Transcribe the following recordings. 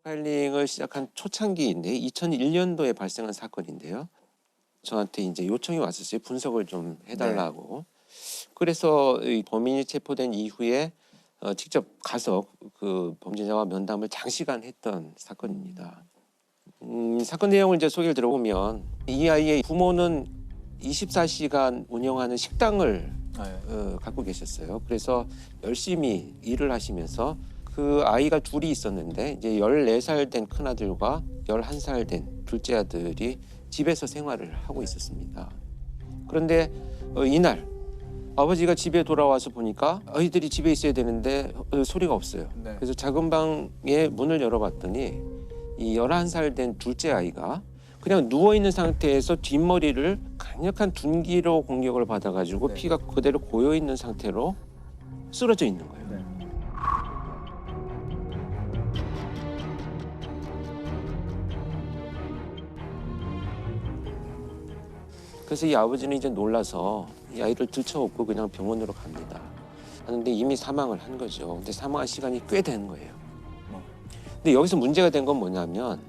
프로파일링을 시작한 초창기인데 2001년도에 발생한 사건인데요. 저한테 이제 요청이 왔었어요. 분석을 좀 해달라고. 그래서 이 범인이 체포된 이후에 직접 가서 그 범죄자와 면담을 장시간 했던 사건입니다. 사건 내용을 이제 소개를 들어보면 이 아이의 부모는 24시간 운영하는 식당을 갖고 계셨어요. 그래서 열심히 일을 하시면서 그 아이가 둘이 있었는데 이제 14살 된 큰아들과 11살 된 둘째 아들이 집에서 생활을 하고 있었습니다. 그런데 이날 아버지가 집에 돌아와서 보니까 아이들이 집에 있어야 되는데 소리가 없어요. 그래서 작은 방에 문을 열어봤더니 이 11살 된 둘째 아이가 그냥 누워있는 상태에서 뒷머리를 강력한 둔기로 공격을 받아가지고 피가 그대로 고여있는 상태로 쓰러져 있는 거예요. 그래서 이 아버지는 이제 놀라서 이 아이를 들쳐업고 그냥 병원으로 갑니다. 하는데 이미 사망을 한 거죠. 근데 사망한 시간이 꽤 된 거예요. 근데 여기서 문제가 된 건 뭐냐면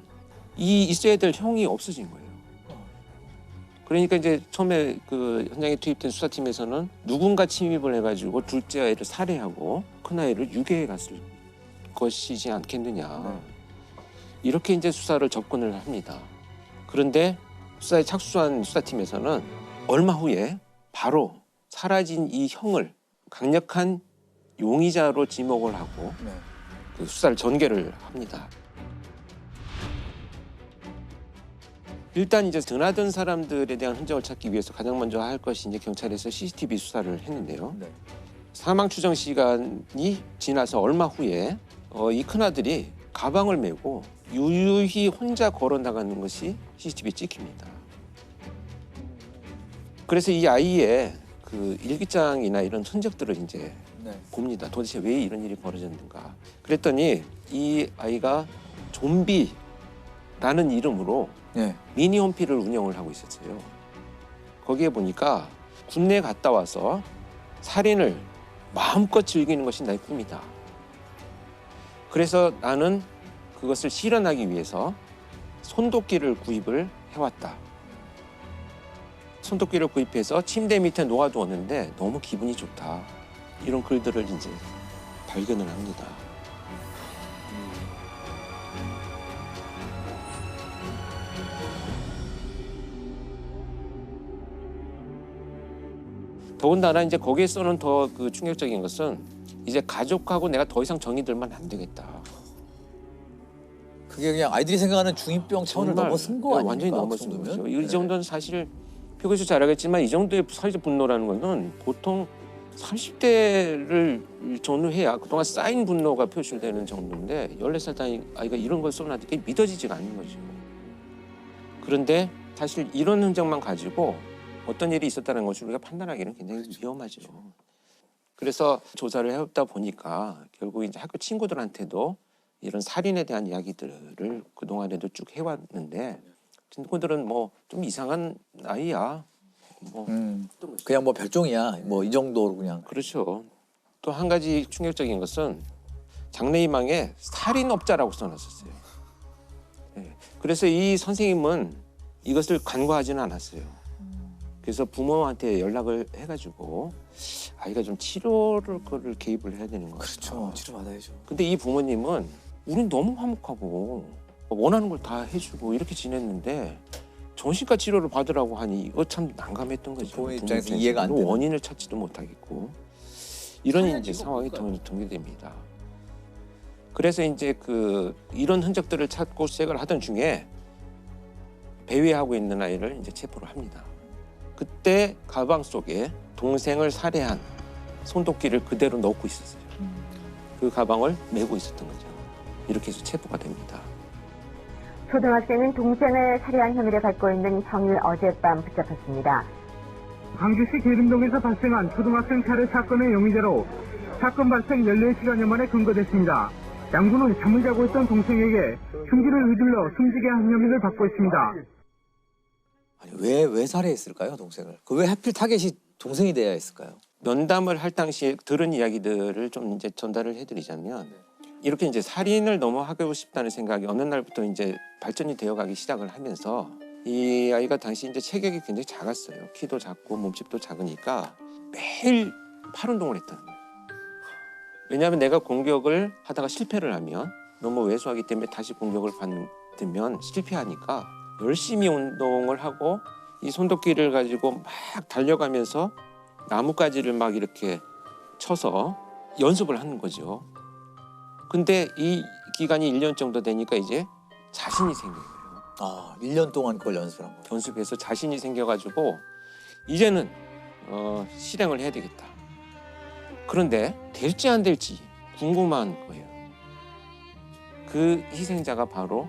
이 있어야 될 형이 없어진 거예요. 그러니까 이제 처음에 그 현장에 투입된 수사팀에서는 누군가 침입을 해가지고 둘째 아이를 살해하고 큰 아이를 유괴해 갔을 것이지 않겠느냐. 이렇게 이제 수사를 접근을 합니다. 그런데 수사에 착수한 수사팀에서는 얼마 후에 바로 사라진 이 형을 강력한 용의자로 지목을 하고 그 수사를 전개를 합니다. 일단 이제 드나든 사람들에 대한 흔적을 찾기 위해서 가장 먼저 할 것이 이제 경찰에서 CCTV 수사를 했는데요. 사망 추정 시간이 지나서 얼마 후에 이 큰아들이 가방을 메고 유유히 혼자 걸어 나가는 것이 CCTV에 찍힙니다. 그래서 이 아이의 그 일기장이나 이런 흔적들을 이제 봅니다. 도대체 왜 이런 일이 벌어졌는가. 그랬더니 이 아이가 좀비라는 이름으로 미니 홈피를 운영을 하고 있었어요. 거기에 보니까 군내 갔다 와서 살인을 마음껏 즐기는 것이 나의 꿈이다. 그래서 나는 그것을 실현하기 위해서 손도끼를 구입을 해왔다. 손도끼를 구입해서 침대 밑에 놓아두었는데 너무 기분이 좋다. 이런 글들을 이제 발견을 합니다. 더군다나 이제 거기에서는 더 그 충격적인 것은 이제 가족하고 내가 더 이상 정이 들면 안 되겠다. 그게 그냥 아이들이 생각하는 중이병 차원을 넘어선 거 아닙니까? 완전히 넘어선 거죠. 이 정도는 사실 표고에서 잘 알겠지만 이 정도의 사회적 분노라는 것은 보통 30대를 전후해야 그동안 쌓인 분노가 표출되는 정도인데 14살 아이가 이런 걸 쏘는데 그게 믿어지지가 않는 거죠. 그런데 사실 이런 흔적만 가지고 어떤 일이 있었다는 것을 우리가 판단하기는 굉장히 위험하죠. 그래서 조사를 해보다 보니까 결국 이제 학교 친구들한테도 이런 살인에 대한 이야기들을 그동안에도 쭉 해왔는데 친구들은 뭐 좀 이상한 아이야. 뭐 그냥 뭐 별종이야. 뭐 이 정도로 그냥. 그렇죠. 또 한 가지 충격적인 것은 장래희망에 살인업자라고 써놨었어요. 네. 그래서 이 선생님은 이것을 간과하지는 않았어요. 그래서 부모한테 연락을 해가지고 아이가 좀 치료를 개입을 해야 되는 것 같아요. 그렇죠. 치료 받아야죠. 근데 이 부모님은 우린 너무 화목하고 원하는 걸 다 해주고 이렇게 지냈는데 정신과 치료를 받으라고 하니 이거 참 난감했던 거죠. 부모 입장에서 이해가 안 되는. 원인을 찾지도 못하겠고 이런 이제 상황이 전개됩니다. 그래서 이제 그 이런 흔적들을 찾고 수색을 하던 중에 배회하고 있는 아이를 이제 체포를 합니다. 그때 가방 속에 동생을 살해한 손도끼를 그대로 넣고 있었어요. 그 가방을 메고 있었던 거죠. 이렇게 해서 체포가 됩니다. 초등학생은 동생을 살해한 혐의를 받고 있는 형을 어젯밤 붙잡았습니다. 광주시 계림동에서 발생한 초등학생 살해 사건의 용의자로 사건 발생 14시간여 만에 검거됐습니다. 양군은 잠을 자고 있던 동생에게 흉기를 휘둘러 숨지게 한 혐의를 받고 있습니다. 아니, 왜 살해했을까요, 동생을? 그 왜 하필 타겟이 동생이 돼야 했을까요? 면담을 할 당시에 들은 이야기들을 좀 이제 전달을 해드리자면 이렇게 이제 살인을 너무 하고 싶다는 생각이 어느 날부터 이제 발전이 되어가기 시작을 하면서 이 아이가 당시 이제 체격이 굉장히 작았어요. 키도 작고 몸집도 작으니까 매일 팔 운동을 했다는 거예요. 왜냐하면 내가 공격을 하다가 실패를 하면 너무 왜소하기 때문에 다시 공격을 받으면 실패하니까 열심히 운동을 하고 이 손도끼를 가지고 막 달려가면서 나뭇가지를 막 이렇게 쳐서 연습을 하는 거죠. 근데 이 기간이 1년 정도 되니까 이제 자신이 생긴 거예요. 아, 1년 동안 그걸 연습을 한 거예요. 연습해서 자신이 생겨가지고 이제는 실행을 해야 되겠다. 그런데 될지 안 될지 궁금한 거예요. 그 희생자가 바로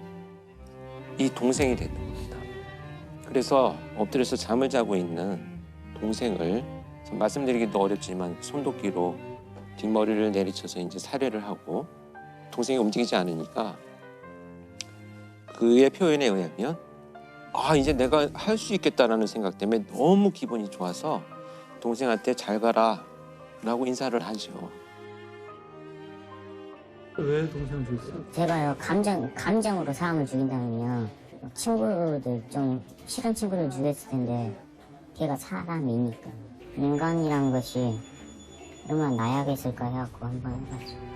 이 동생이 됐던 겁니다. 그래서 엎드려서 잠을 자고 있는 동생을 말씀드리기도 어렵지만 손도끼로 뒷머리를 내리쳐서 이제 살해를 하고 동생이 움직이지 않으니까 그의 표현에 의하면 아 이제 내가 할 수 있겠다라는 생각 때문에 너무 기분이 좋아서 동생한테 잘 가라 라고 인사를 하죠. 왜 동생을 죽였어요? 제가요 감정으로 사람을 죽인다면요 친구들 좀 싫은 친구들 죽였을 텐데 걔가 사람이니까 인간이란 것이 얼마나 나약했을까 해갖고 한번 해봤어요.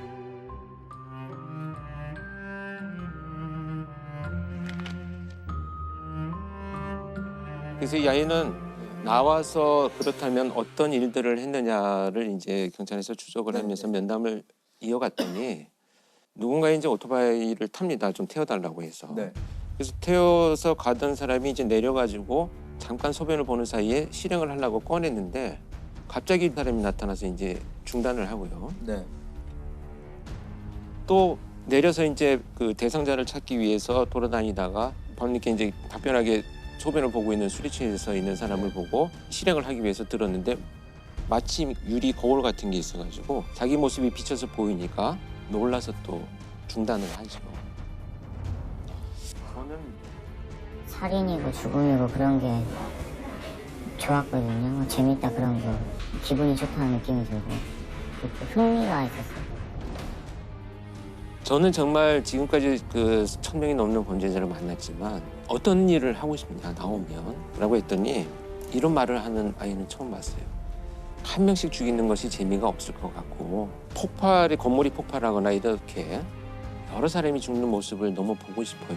그래서 이 아이는 나와서 그렇다면 어떤 일들을 했느냐를 이제 경찰에서 추적을 하면서 면담을 이어갔더니 누군가 이제 오토바이를 탑니다. 좀 태워달라고 해서. 네. 그래서 태워서 가던 사람이 이제 내려가지고 잠깐 소변을 보는 사이에 실행을 하려고 꺼냈는데 갑자기 사람이 나타나서 이제 중단을 하고요. 네. 또 내려서 이제 그 대상자를 찾기 위해서 돌아다니다가 밤늦게 이제 답변하게 소변을 보고 있는 수리치에 서 있는 사람을 보고 실행을 하기 위해서 들었는데 마침 유리 거울 같은 게 있어가지고 자기 모습이 비쳐서 보이니까 놀라서 또 중단을 하죠. 저는 살인이고 죽음이고 그런 게 좋았거든요. 재밌다 그런 거 기분이 좋다는 느낌이 들고 흥미가 있었어요. 저는 정말 지금까지 그 1000명이 넘는 범죄자를 만났지만 어떤 일을 하고 싶냐 나오면 라고 했더니 이런 말을 하는 아이는 처음 봤어요. 한 명씩 죽이는 것이 재미가 없을 것 같고 건물이 폭발하거나 이렇게 여러 사람이 죽는 모습을 너무 보고 싶어요.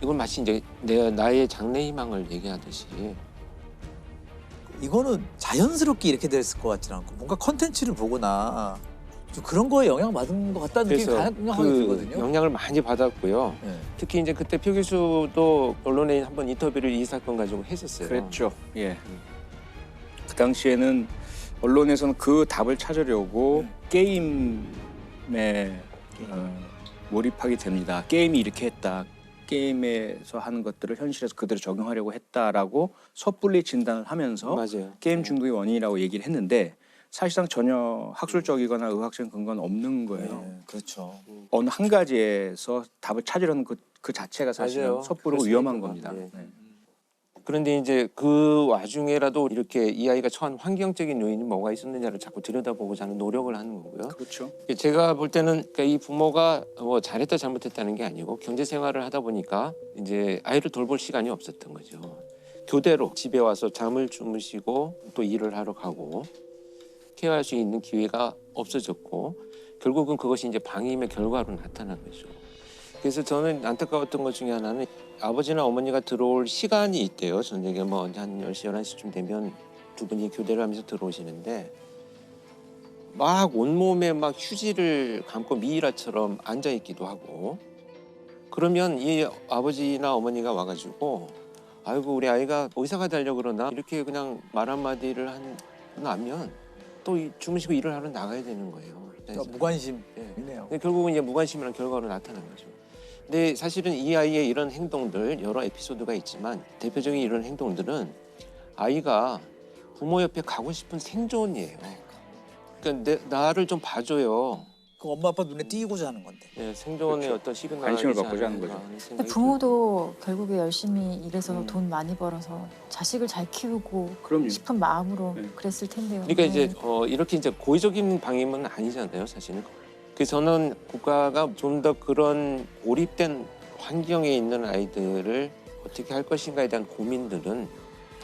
이건 마치 이제 나의 장래 희망을 얘기하듯이 이거는 자연스럽게 이렇게 됐을 것 같지는 않고 뭔가 컨텐츠를 보거나 좀 그런 거에 영향받은 것 같다는 느낌이 그래서 강하게 들거든요. 영향을 많이 받았고요. 네. 특히 이제 그때 표 교수도 언론에 한번 인터뷰를 이 사건 가지고 했었어요. 그랬죠. 예. 그 당시에는 언론에서는 그 답을 찾으려고 게임에 몰입하게 됩니다. 게임이 이렇게 했다. 게임에서 하는 것들을 현실에서 그대로 적용하려고 했다라고 섣불리 진단을 하면서 맞아요. 게임 중독의 원인이라고 얘기를 했는데 사실상 전혀 학술적이거나 의학적인 근거는 없는 거예요. 네, 그렇죠. 어느 한 가지에서 답을 찾으려는 그 자체가 사실은 맞아요. 섣부르고 그럴 수 위험한 있는 겁니다. 것 같아요. 네. 그런데 이제 그 와중에라도 이렇게 이 아이가 처한 환경적인 요인이 뭐가 있었느냐를 자꾸 들여다보고자 하는 노력을 하는 거고요. 그렇죠. 제가 볼 때는 그러니까 이 부모가 뭐 잘했다 잘못했다는 게 아니고 경제 생활을 하다 보니까 이제 아이를 돌볼 시간이 없었던 거죠. 교대로 집에 와서 잠을 주무시고 또 일을 하러 가고 케어할 수 있는 기회가 없어졌고 결국은 그것이 이제 방임의 결과로 나타난 거죠. 그래서 저는 안타까웠던 것 중에 하나는 아버지나 어머니가 들어올 시간이 있대요. 저녁에 뭐 한 10시, 11시쯤 되면 두 분이 교대를 하면서 들어오시는데 막 온몸에 막 휴지를 감고 미이라처럼 앉아있기도 하고 그러면 이 아버지나 어머니가 와가지고 아이고 우리 아이가 의사가 되려고 그러나 이렇게 그냥 말 한마디를 하면 또 주무시고 일을 하러 나가야 되는 거예요. 그러니까 무관심이네요. 근데 결국은 이제 무관심이라는 결과로 나타난 거죠. 근데 사실은 이 아이의 이런 행동들 여러 에피소드가 있지만 대표적인 이런 행동들은 아이가 부모 옆에 가고 싶은 생존이에요. 그러니까 나를 좀 봐줘요. 그 엄마 아빠 눈에 띄고자 하는 건데. 네, 생존의 그렇죠. 어떤 시그널이 관심을 있지 받고자 하는 않을까 거죠. 하는 생각이 근데 부모도 결국에 열심히 일해서 음. 돈 많이 벌어서 자식을 잘 키우고 그럼요. 싶은 마음으로 네. 그랬을 텐데요. 그러니까 이제 네. 이렇게 이제 고의적인 방임은 아니잖아요, 사실은. 그래서 저는 국가가 좀 더 그런 고립된 환경에 있는 아이들을 어떻게 할 것인가에 대한 고민들은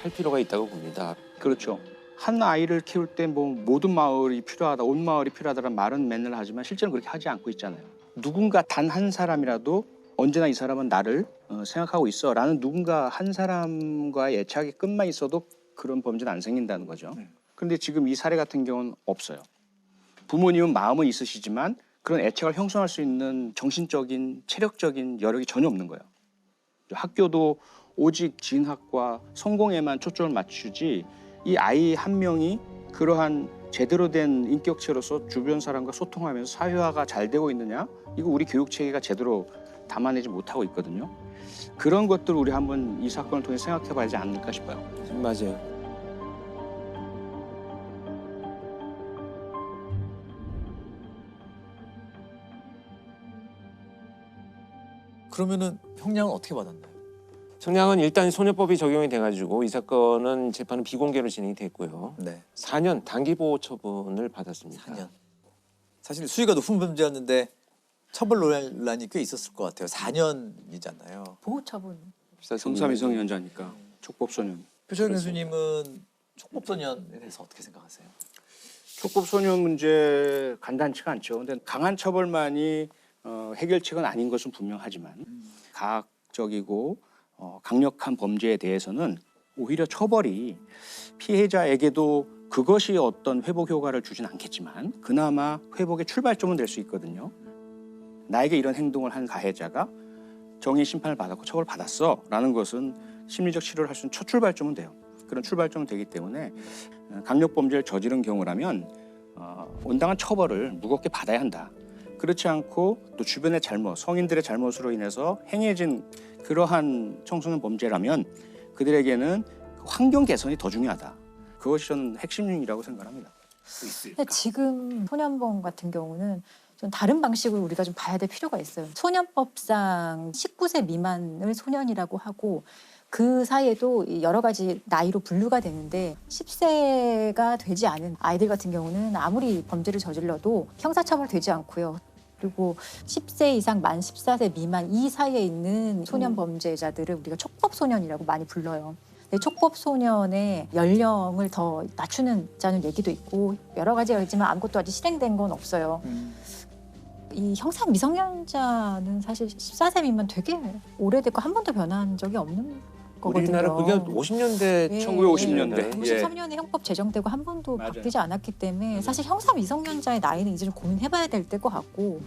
할 필요가 있다고 봅니다. 그렇죠. 한 아이를 키울 때 뭐 모든 마을이 필요하다, 온 마을이 필요하다는 말은 맨날 하지만 실제로 그렇게 하지 않고 있잖아요. 누군가 단 한 사람이라도 언제나 이 사람은 나를 생각하고 있어라는 누군가 한 사람과의 애착의 끈만 있어도 그런 범죄는 안 생긴다는 거죠. 그런데 지금 이 사례 같은 경우는 없어요. 부모님은 마음은 있으시지만 그런 애착을 형성할 수 있는 정신적인, 체력적인 여력이 전혀 없는 거예요. 학교도 오직 진학과 성공에만 초점을 맞추지 이 아이 한 명이 그러한 제대로 된 인격체로서 주변 사람과 소통하면서 사회화가 잘 되고 있느냐? 이거 우리 교육 체계가 제대로 담아내지 못하고 있거든요. 그런 것들을 우리 한번 이 사건을 통해 생각해 봐야 하지 않을까 싶어요. 맞아요. 그러면은 형량은 어떻게 받았나요? 청량은 일단 소녀법이 적용이 돼가지고 이 사건은 재판은 비공개로 진행이 됐고요. 네, 4년 단기보호 처분을 받았습니다. 4년. 사실 수위가 높은 범죄였는데 처벌 논란이 꽤 있었을 것 같아요. 4년이잖아요. 보호처분. 성사미성년자니까 촉법소년. 표철 교수님은 촉법소년에 대해서 어떻게 생각하세요? 촉법소년 문제 간단치가 않죠. 근데 강한 처벌만이 해결책은 아닌 것은 분명하지만 가학적이고 강력한 범죄에 대해서는 오히려 처벌이 피해자에게도 그것이 어떤 회복 효과를 주진 않겠지만 그나마 회복의 출발점은 될 수 있거든요. 나에게 이런 행동을 한 가해자가 정의 심판을 받았고 처벌받았어 라는 것은 심리적 치료를 할 수 있는 첫 출발점은 돼요. 그런 출발점은 되기 때문에 강력범죄를 저지른 경우라면 온당한 처벌을 무겁게 받아야 한다. 그렇지 않고 또 주변의 잘못, 성인들의 잘못으로 인해서 행해진 그러한 청소년 범죄라면 그들에게는 환경 개선이 더 중요하다. 그것이 저는 핵심이라고 생각합니다. 근데 지금 소년범 같은 경우는 좀 다른 방식으로 우리가 좀 봐야 될 필요가 있어요. 소년법상 19세 미만을 소년이라고 하고 그 사이에도 여러 가지 나이로 분류가 되는데 10세가 되지 않은 아이들 같은 경우는 아무리 범죄를 저질러도 형사처벌되지 않고요. 그리고 10세 이상 만 14세 미만 이 사이에 있는 소년 범죄자들을 우리가 촉법소년이라고 많이 불러요. 근데 촉법소년의 연령을 더 낮추는 얘기도 있고 여러 가지가 있지만 아무것도 아직 실행된 건 없어요. 이 형사 미성년자는 사실 14세 미만 되게 오래됐고 한 번도 변한 적이 없는 거거든요. 우리나라 그게 50년대, 예, 1950년대. 53년에 형법 제정되고 한 번도 맞아요. 바뀌지 않았기 때문에 사실 형사 미성년자의 나이는 이제 좀 고민해봐야 될 것 같고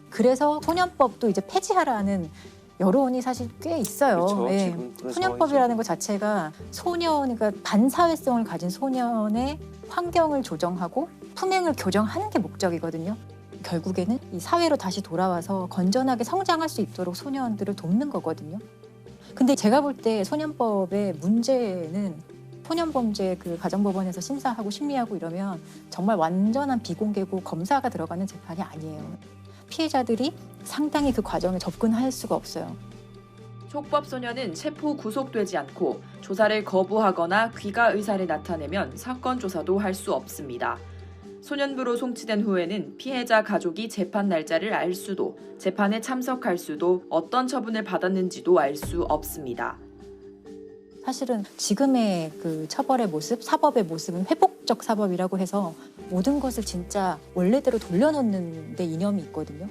그래서 소년법도 이제 폐지하라는 여론이 사실 꽤 있어요. 그렇죠. 예. 지금 그런 소년법이라는 것 자체가 소년, 그러니까 반사회성을 가진 소년의 환경을 조정하고 품행을 교정하는 게 목적이거든요. 결국에는 이 사회로 다시 돌아와서 건전하게 성장할 수 있도록 소년들을 돕는 거거든요. 근데 제가 볼 때 소년법의 문제는 소년범죄 그 가정법원에서 심사하고 심리하고 이러면 정말 완전한 비공개고 검사가 들어가는 재판이 아니에요. 피해자들이 상당히 그 과정에 접근할 수가 없어요. 촉법소년은 체포 구속되지 않고 조사를 거부하거나 귀가 의사를 나타내면 사건 조사도 할 수 없습니다. 소년부로 송치된 후에는 피해자 가족이 재판 날짜를 알 수도, 재판에 참석할 수도, 어떤 처분을 받았는지도 알 수 없습니다. 사실은 지금의 그 처벌의 모습, 사법의 모습은 회복적 사법이라고 해서 모든 것을 진짜 원래대로 돌려놓는 데 이념이 있거든요.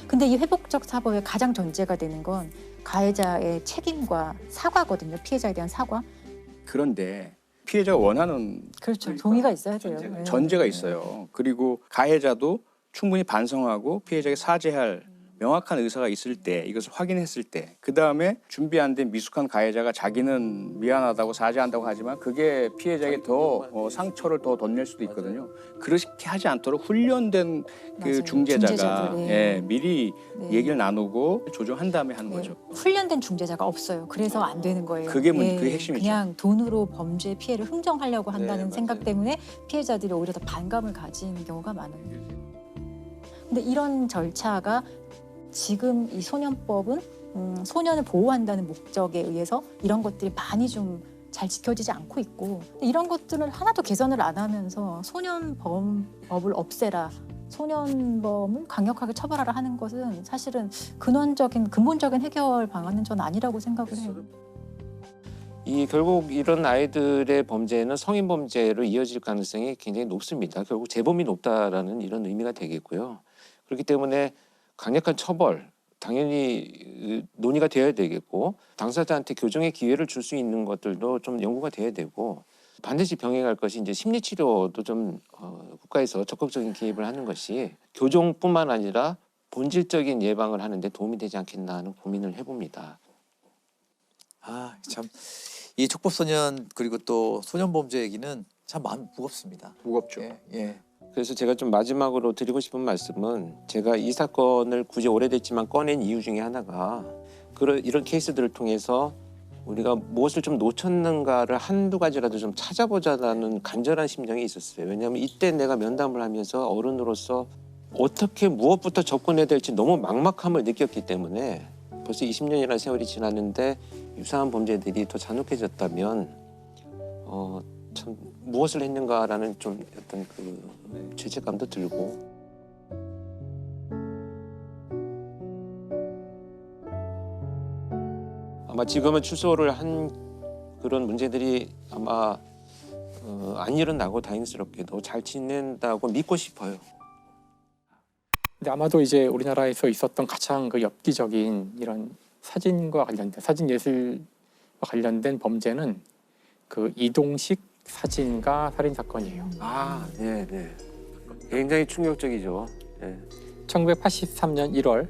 근데 이 회복적 사법의 가장 전제가 되는 건 가해자의 책임과 사과거든요. 피해자에 대한 사과. 그런데 피해자가 원하는 그렇죠. 동의가 있어야 돼요. 네. 전제가 있어요. 그리고 가해자도 충분히 반성하고 피해자에게 사죄할 명확한 의사가 있을 때, 이것을 확인했을 때, 그 다음에 준비 안 된 미숙한 가해자가 자기는 미안하다고 사죄한다고 하지만 그게 피해자에게 더 상처를 더 덧낼 수도 있거든요. 그렇게 하지 않도록 훈련된 그 맞아요. 중재자가 중재자들, 네. 예, 미리 네. 얘기를 나누고 조정한 다음에 하는 네. 거죠. 훈련된 중재자가 없어요. 그래서 안 되는 거예요. 그게 그게 핵심이죠. 그냥 돈으로 범죄 피해를 흥정하려고 한다는 네, 생각 맞아요. 때문에 피해자들이 오히려 더 반감을 가진 경우가 많아요. 근데 이런 절차가 지금 이 소년법은 소년을 보호한다는 목적에 의해서 이런 것들이 많이 좀 잘 지켜지지 않고 있고 이런 것들을 하나도 개선을 안 하면서 소년범법을 없애라 소년범을 강력하게 처벌하라 하는 것은 사실은 근본적인 해결 방안은 전 아니라고 생각을 해요. 결국 이런 아이들의 범죄는 성인 범죄로 이어질 가능성이 굉장히 높습니다. 결국 재범이 높다라는 이런 의미가 되겠고요. 그렇기 때문에 강력한 처벌 당연히 논의가 되어야 되겠고 당사자한테 교정의 기회를 줄 수 있는 것들도 좀 연구가 돼야 되고 반드시 병행할 것이 이제 심리 치료도 좀 국가에서 적극적인 개입을 하는 것이 교정뿐만 아니라 본질적인 예방을 하는데 도움이 되지 않겠나 하는 고민을 해봅니다. 참 이 촉법소년 그리고 또 소년범죄 얘기는 참 마음이 무겁습니다. 무겁죠. 예. 그래서 제가 좀 마지막으로 드리고 싶은 말씀은 제가 이 사건을 굳이 오래됐지만 꺼낸 이유 중에 하나가 이런 케이스들을 통해서 우리가 무엇을 좀 놓쳤는가를 한두 가지라도 좀 찾아보자라는 간절한 심정이 있었어요. 왜냐하면 이때 내가 면담을 하면서 어른으로서 어떻게 무엇부터 접근해야 될지 너무 막막함을 느꼈기 때문에 벌써 20년이라는 세월이 지났는데 유사한 범죄들이 더 잔혹해졌다면 참 무엇을 했는가라는 좀 어떤 그 죄책감도 들고 아마 지금은 출소를 한 그런 문제들이 아마 안 일어나고 다행스럽게도 잘 지낸다고 믿고 싶어요. 근데 아마도 이제 우리나라에서 있었던 가장 그 엽기적인 이런 사진과 관련된 사진 예술과 관련된 범죄는 그 이동식 사진가 살인 사건이에요. 네. 굉장히 충격적이죠. 네. 1983년 1월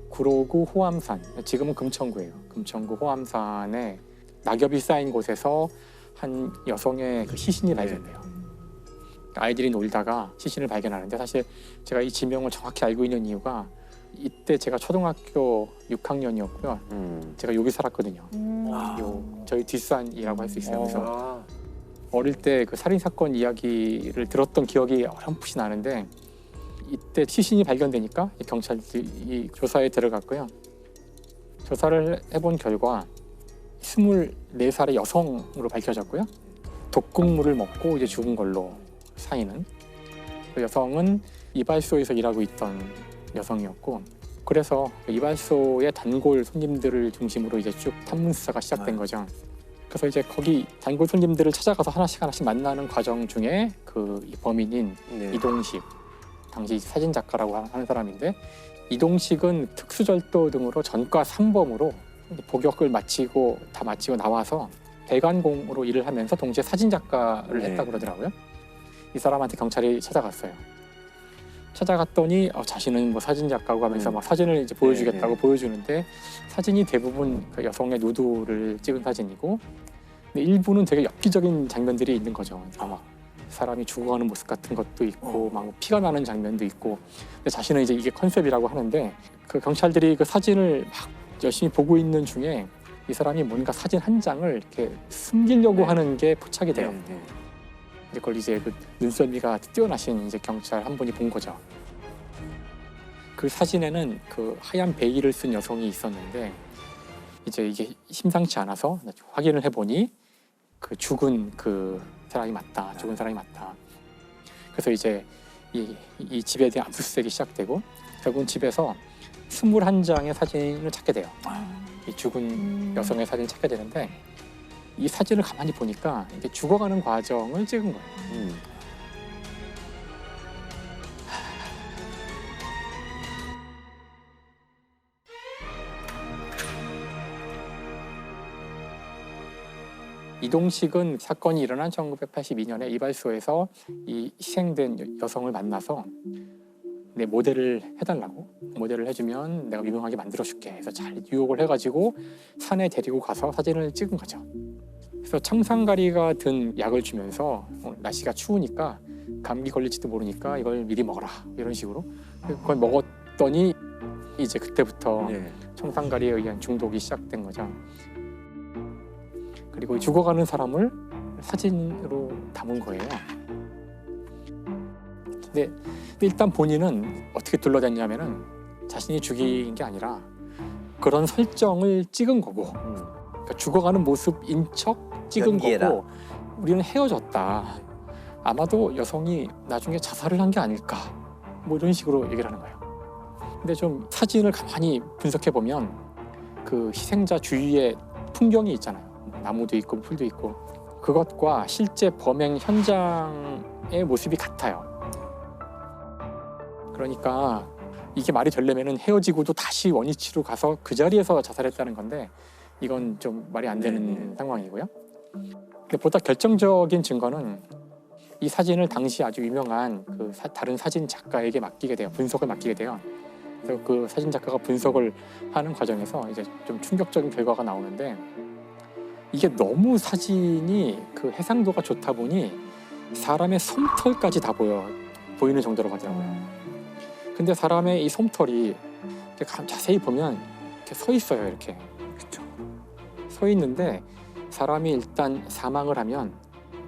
구로구 호암산, 지금은 금천구예요. 금천구 호암산에 낙엽이 쌓인 곳에서 한 여성의 그 시신이 발견돼요. 아이들이 놀다가 시신을 발견하는데 사실 제가 이 지명을 정확히 알고 있는 이유가 이때 제가 초등학교 6학년이었고요. 제가 여기 살았거든요. 저희 뒷산이라고 할 수 있어요. 그래서 어릴 때 그 살인 사건 이야기를 들었던 기억이 어렴풋이 나는데 이때 시신이 발견되니까 경찰들이 조사에 들어갔고요. 조사를 해본 결과 24살의 여성으로 밝혀졌고요. 독극물을 먹고 이제 죽은 걸로 사인은. 그 여성은 이발소에서 일하고 있던 여성이었고, 그래서 이발소의 단골 손님들을 중심으로 이제 쭉 탐문 수사가 시작된 거죠. 그래서 이제 거기 단골 손님들을 찾아가서 하나씩 만나는 과정 중에 그 범인인 이동식, 당시 사진 작가라고 하는 사람인데, 이동식은 특수절도 등으로 전과 3범으로 복역을 마치고 나와서 대관공으로 일을 하면서 동시에 사진 작가를 했다고 그러더라고요. 이 사람한테 경찰이 찾아갔어요. 찾아갔더니 자신은 뭐 사진 작가고 하면서 막 사진을 이제 보여주겠다고 보여주는데, 사진이 대부분 그 여성의 누드를 찍은 사진이고, 근데 일부는 되게 엽기적인 장면들이 있는 거죠. 막 사람이 죽어가는 모습 같은 것도 있고, 막 피가 나는 장면도 있고. 근데 자신은 이제 이게 컨셉이라고 하는데, 그 경찰들이 그 사진을 막 열심히 보고 있는 중에 이 사람이 뭔가 사진 한 장을 이렇게 숨기려고 하는 게 포착이 돼요. 이제 그걸 이제 그 눈썰미가 뛰어나신 이제 경찰 한 분이 본 거죠. 그 사진에는 그 하얀 베일을 쓴 여성이 있었는데, 이제 이게 심상치 않아서 확인을 해보니 그 죽은 그 사람이 맞다. 죽은 사람이 맞다. 그래서 이제 이 집에 대한 압수수색이 시작되고, 결국은 집에서 21장의 사진을 찾게 돼요. 이 죽은 여성의 사진을 찾게 되는데, 이 사진을 가만히 보니까 이게 죽어가는 과정을 찍은 거예요. 이동식은 사건이 일어난 1982년에 이발소에서 이 희생된 여성을 만나서 내 모델을 해달라고, 모델을 해주면 내가 유명하게 만들어줄게 해서 잘 유혹을 해가지고 산에 데리고 가서 사진을 찍은 거죠. 그래서 청산가리가 든 약을 주면서 날씨가 추우니까 감기 걸릴지도 모르니까 이걸 미리 먹어라, 이런 식으로. 그걸 먹었더니 이제 그때부터 청산가리에 의한 중독이 시작된 거죠. 그리고 죽어가는 사람을 사진으로 담은 거예요. 근데 일단 본인은 어떻게 둘러댔냐면은 자신이 죽인 게 아니라 그런 설정을 찍은 거고, 그러니까 죽어가는 모습인 척 찍은 연기해라. 거고, 우리는 헤어졌다. 아마도 여성이 나중에 자살을 한 게 아닐까, 뭐 이런 식으로 얘기를 하는 거예요. 근데 좀 사진을 가만히 분석해 보면 그 희생자 주위에 풍경이 있잖아요. 나무도 있고 풀도 있고 그것과 실제 범행 현장의 모습이 같아요. 그러니까 이게 말이 되려면은 헤어지고도 다시 원위치로 가서 그 자리에서 자살했다는 건데 이건 좀 말이 안 되는 상황이고요. 근데 보다 결정적인 증거는 이 사진을 당시 아주 유명한 그 다른 사진 작가에게 맡기게 돼요. 분석을 맡기게 돼요. 그래서 그 사진 작가가 분석을 하는 과정에서 이제 좀 충격적인 결과가 나오는데 이게 너무 사진이 그 해상도가 좋다 보니 사람의 솜털까지 다 보이는 정도로 가더라고요. 근데 사람의 이 솜털이 이렇게 자세히 보면 이렇게 서 있어요. 이렇게. 그렇죠. 서 있는데 사람이 일단 사망을 하면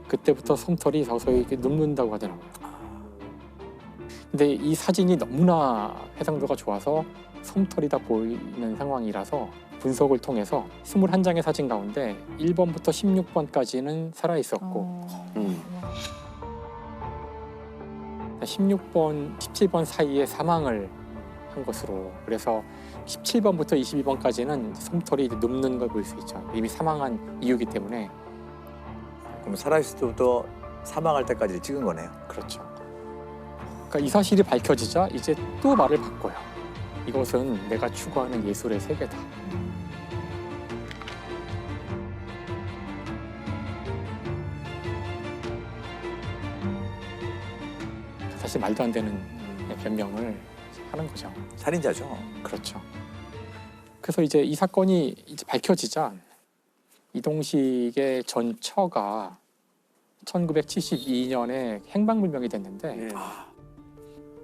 그때부터 솜털이 서서히 이렇게 눕는다고 하더라고요. 근데 이 사진이 너무나 해상도가 좋아서 솜털이 다 보이는 상황이라서 분석을 통해서 21장의 사진 가운데 1번부터 16번까지는 살아있었고 16번, 17번 사이에 사망을 한 것으로 그래서 17번부터 22번까지는 솜털이 눕는 걸 볼 수 있죠. 이미 사망한 이유이기 때문에. 그럼 살아있을 때부터 사망할 때까지 찍은 거네요. 그렇죠. 그러니까 이 사실이 밝혀지자 이제 또 말을 바꿔요. 이것은 내가 추구하는 예술의 세계다. 사실 말도 안 되는 변명을 하는 거죠. 살인자죠. 그렇죠. 그래서 이제 이 사건이 이제 밝혀지자 이동식의 전 처가 1972년에 행방불명이 됐는데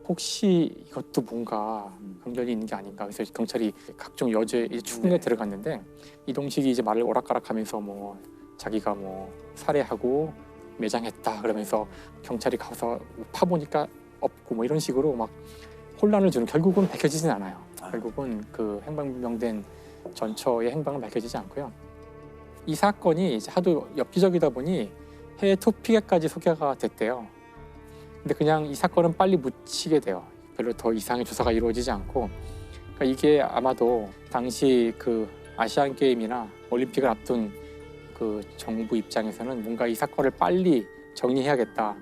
혹시 이것도 뭔가 관련이 있는 게 아닌가. 그래서 경찰이 각종 여죄 추궁에 들어갔는데 이동식이 이제 말을 오락가락하면서 뭐 자기가 뭐 살해하고 매장했다 그러면서 경찰이 가서 파보니까 없고 뭐 이런 식으로 막 혼란을 주는 결국은 밝혀지진 않아요. 결국은 그 행방불명된 전처의 행방은 밝혀지지 않고요. 이 사건이 이제 하도 엽기적이다 보니 해외 토픽에까지 소개가 됐대요. 근데 그냥 이 사건은 빨리 묻히게 돼요. 별로 더 이상의 조사가 이루어지지 않고 그러니까 이게 아마도 당시 그 아시안 게임이나 올림픽을 앞둔 그 정부 입장에서는 뭔가 이 사건을 빨리 정리해야겠다.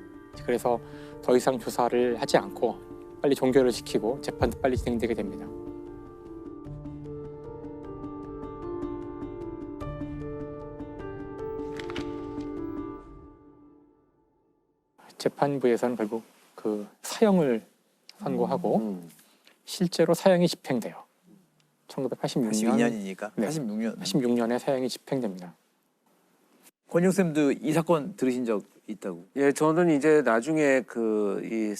그래서 더 이상 조사를 하지 않고 빨리 종결을 시키고 재판도 빨리 진행되게 됩니다. 재판부에서는 결국 그 사형을 선고하고 실제로 사형이 집행돼요. 1986년 82년이니까 네, 86년. 86년에 사형이 집행됩니다. 권영 쌤도 이 사건 들으신 적 있다고? 예, 저는 이제 나중에 그 이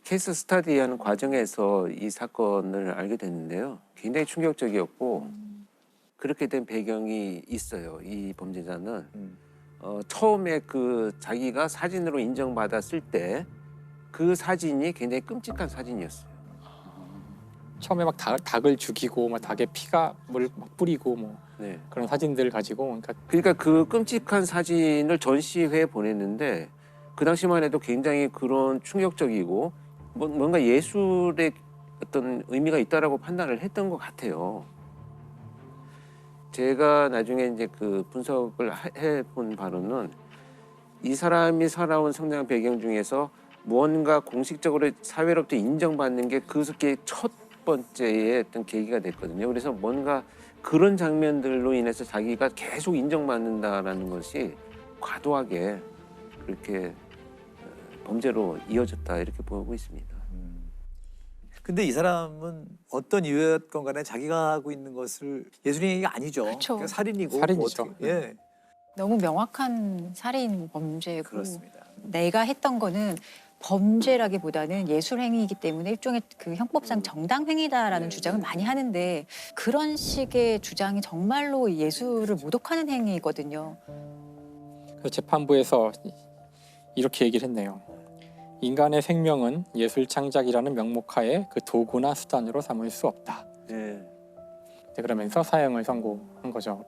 케이스 스터디하는 과정에서 이 사건을 알게 됐는데요. 굉장히 충격적이었고 그렇게 된 배경이 있어요. 이 범죄자는 처음에 그 자기가 사진으로 인정받았을 때 그 사진이 굉장히 끔찍한 사진이었어요. 처음에 막 닭을 죽이고 막 닭에 피가 물 막 뿌리고 뭐 네. 그런 사진들 가지고 그러니까 그 끔찍한 사진을 전시회에 보냈는데 그 당시만 해도 굉장히 그런 충격적이고 뭔가 예술의 어떤 의미가 있다라고 판단을 했던 것 같아요. 제가 나중에 이제 그 분석을 해본 바로는 이 사람이 살아온 성장 배경 중에서 무언가 공식적으로 사회로부터 인정받는 게 그게 첫 번째의 어떤 계기가 됐거든요. 그래서 뭔가 그런 장면들로 인해서 자기가 계속 인정받는다라는 것이 과도하게 그렇게 범죄로 이어졌다 이렇게 보고 있습니다. 근데 이 사람은 어떤 이유였건 간에 자기가 하고 있는 것을 예술인 얘기가 아니죠. 그렇죠. 그냥 살인이고. 살인이죠. 뭐 어떻게, 예, 너무 명확한 살인 범죄고 그렇습니다. 내가 했던 거는 범죄라기보다는 예술 행위이기 때문에 일종의 그 형법상 정당 행위다라는 주장을 많이 하는데 그런 식의 주장이 정말로 예술을 모독하는 행위거든요. 그래서 재판부에서 이렇게 얘기를 했네요. 인간의 생명은 예술 창작이라는 명목하에 그 도구나 수단으로 삼을 수 없다. 네. 그러면서 사형을 선고한 거죠.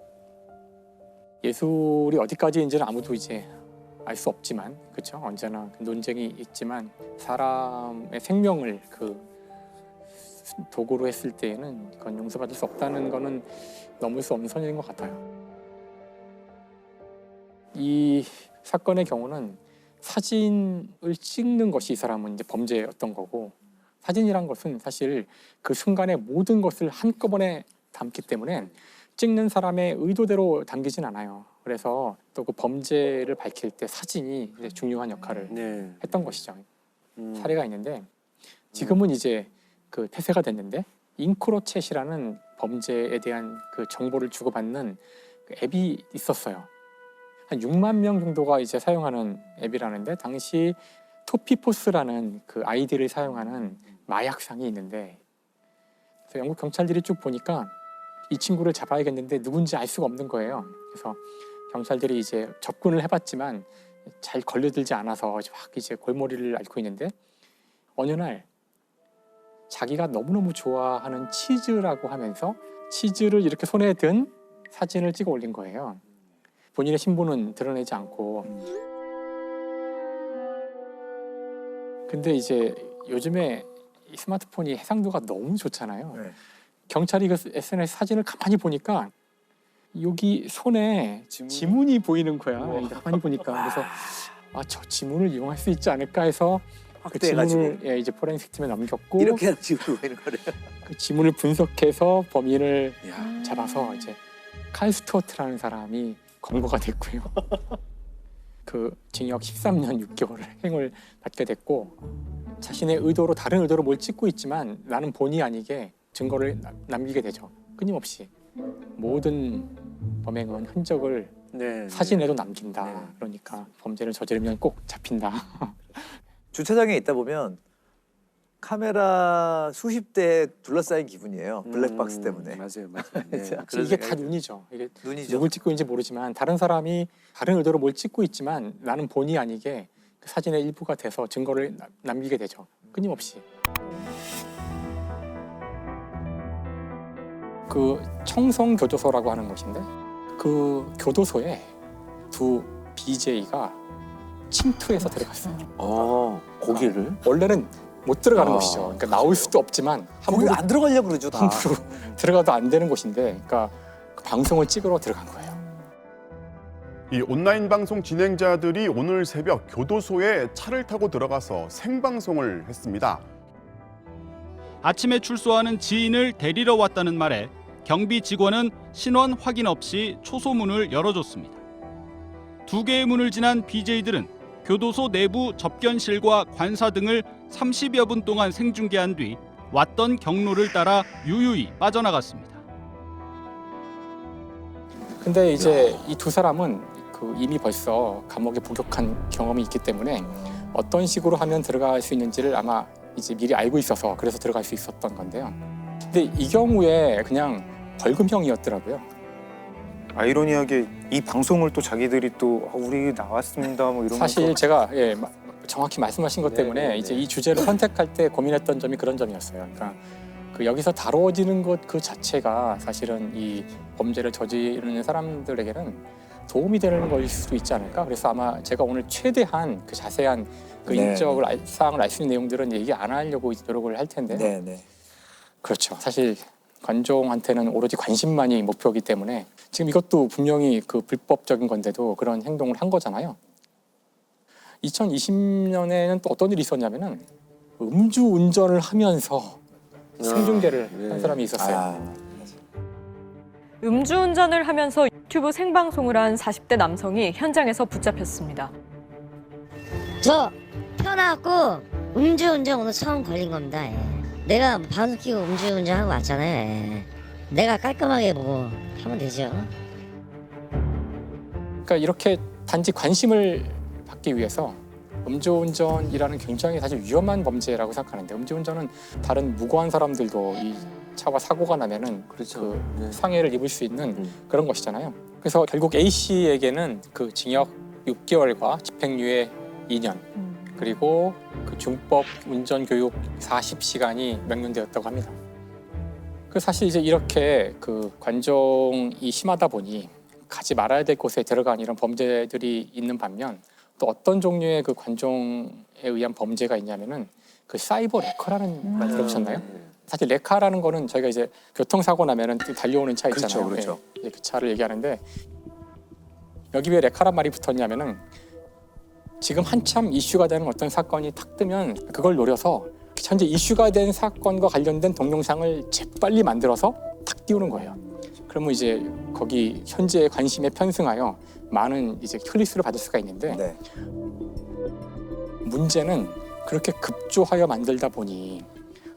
예술이 어디까지인지는 아무도 이제 알 수 없지만 그렇죠. 언제나 논쟁이 있지만 사람의 생명을 그 도구로 했을 때에는 그건 용서받을 수 없다는 거는 넘을 수 없는 선인 것 같아요. 이 사건의 경우는 사진을 찍는 것이 이 사람은 이제 범죄였던 거고 사진이란 것은 사실 그 순간의 모든 것을 한꺼번에 담기 때문에 찍는 사람의 의도대로 담기진 않아요. 그래서 또 그 범죄를 밝힐 때 사진이 이제 중요한 역할을 네. 했던 것이죠. 사례가 있는데 지금은 이제 그 폐쇄가 됐는데 인크로챗이라는 범죄에 대한 그 정보를 주고받는 그 앱이 있었어요. 한 6만 명 정도가 이제 사용하는 앱이라는데 당시 토피포스라는 그 아이디를 사용하는 마약상이 있는데 그래서 영국 경찰들이 쭉 보니까 이 친구를 잡아야겠는데 누군지 알 수가 없는 거예요. 그래서 경찰들이 이제 접근을 해봤지만 잘 걸려들지 않아서 막 이제 골머리를 앓고 있는데 어느 날 자기가 너무너무 좋아하는 치즈라고 하면서 치즈를 이렇게 손에 든 사진을 찍어 올린 거예요. 본인의 신분은 드러내지 않고. 근데 이제 요즘에 이 스마트폰이 해상도가 너무 좋잖아요. 네. 경찰이 그 SNS 사진을 가만히 보니까 여기 손에 지문이 보이는 거야. 가만히 보니까. 그래서 저 지문을 이용할 수 있지 않을까 해서 그 확대해가지고. 지문을 이제 포렌식 팀에 넘겼고 이렇게 해서 지문을 보이는 거래요. 그 지문을 분석해서 범인을 야. 잡아서 이제 칼 스튜어트라는 사람이 검거가 됐고요. 그 징역 13년 6개월을 행을 받게 됐고 자신의 의도로 다른 의도로 뭘 찍고 있지만 나는 본의 아니게 증거를 남기게 되죠. 끊임없이 모든 범행은 흔적을 네. 사진에도 남긴다. 네. 그러니까 범죄를 저지르면 꼭 잡힌다. 주차장에 있다 보면 카메라 수십 대에 둘러싸인 기분이에요. 블랙박스 때문에. 맞아요, 맞아요. 네. 자, 그런 이게 생각이 다 눈이죠. 이게 눈이죠. 누굴 찍고 있는지 모르지만 다른 사람이 다른 의도로 뭘 찍고 있지만 나는 본의 아니게 그 사진의 일부가 돼서 증거를 남기게 되죠. 끊임없이. 그 청성교도소라고 하는 곳인데 그 교도소에 두 BJ가 침투해서 들어갔어요. 고기를? 원래는 못 들어가는 곳이죠. 그러니까 나올 수도 없지만 거기 함부로 안 들어가려고 그러죠. 다. 함부로 들어가도 안 되는 곳인데, 그러니까 그 방송을 찍으러 들어간 거예요. 이 온라인 방송 진행자들이 오늘 새벽 교도소에 차를 타고 들어가서 생방송을 했습니다. 아침에 출소하는 지인을 데리러 왔다는 말에 경비 직원은 신원 확인 없이 초소문을 열어줬습니다. 두 개의 문을 지난 BJ들은 교도소 내부 접견실과 관사 등을 30여 분 동안 생중계한 뒤 왔던 경로를 따라 유유히 빠져나갔습니다. 근데 이제 이 두 사람은 그 이미 벌써 감옥에 복역한 경험이 있기 때문에 어떤 식으로 하면 들어갈 수 있는지를 아마 이제 미리 알고 있어서 그래서 들어갈 수 있었던 건데요. 근데 이 경우에 그냥 벌금형이었더라고요. 아이러니하게 이 방송을 또 자기들이 또 우리 나왔습니다 뭐 이런 사실 거 제가 정확히 말씀하신 것 때문에 이제 이 주제를 선택할 때 고민했던 점이 그런 점이었어요. 그러니까 그 여기서 다루어지는 것 그 자체가 사실은 이 범죄를 저지르는 사람들에게는 도움이 되는 것일 수도 있지 않을까. 그래서 아마 제가 오늘 최대한 그 자세한 그 인적을 사항을 알 수 있는 내용들은 얘기 안 하려고 노력을 할 텐데. 네. 그렇죠. 사실 관종한테는 오로지 관심만이 목표이기 때문에 지금 이것도 분명히 그 불법적인 건데도 그런 행동을 한 거잖아요. 2020년에는 또 어떤 일이 있었냐면은 음주 운전을 하면서 생중계를 한 사람이 있었어요. 음주운전을 하면서 유튜브 생방송을 한 40대 남성이 현장에서 붙잡혔습니다. 저 태어나갖고 음주운전 오늘 처음 걸린 겁니다. 내가 방송 끼고 음주운전하고 왔잖아요. 내가 깔끔하게 뭐 하면 되죠. 그러니까 이렇게 단지 관심을 받기 위해서 음주운전이라는 굉장히 사실 위험한 범죄라고 생각하는데 음주운전은 다른 무고한 사람들도 이 차와 사고가 나면은 그렇죠. 그 상해를 입을 수 있는 그런 것이잖아요. 그래서 결국 A 씨에게는 그 징역 6개월과 집행유예 2년 그리고 그 중법 운전 교육 40시간이 명령되었다고 합니다. 그 사실 이제 이렇게 그 관종이 심하다 보니 가지 말아야 될 곳에 들어간 이런 범죄들이 있는 반면 또 어떤 종류의 그 관종에 의한 범죄가 있냐면은 그 사이버 레커라는 말 들어보셨나요? 사실 레카라는 거는 저희가 이제 교통사고 나면은 달려오는 차 있잖아요. 그렇죠. 예, 그 차를 얘기하는데 여기 왜 레카란 말이 붙었냐면은 지금 한참 이슈가 되는 어떤 사건이 탁 뜨면 그걸 노려서 현재 이슈가 된 사건과 관련된 동영상을 재빨리 만들어서 탁 띄우는 거예요. 그러면 이제 거기 현재 관심에 편승하여 많은 이제 클릭수를 받을 수가 있는데 네. 문제는 그렇게 급조하여 만들다 보니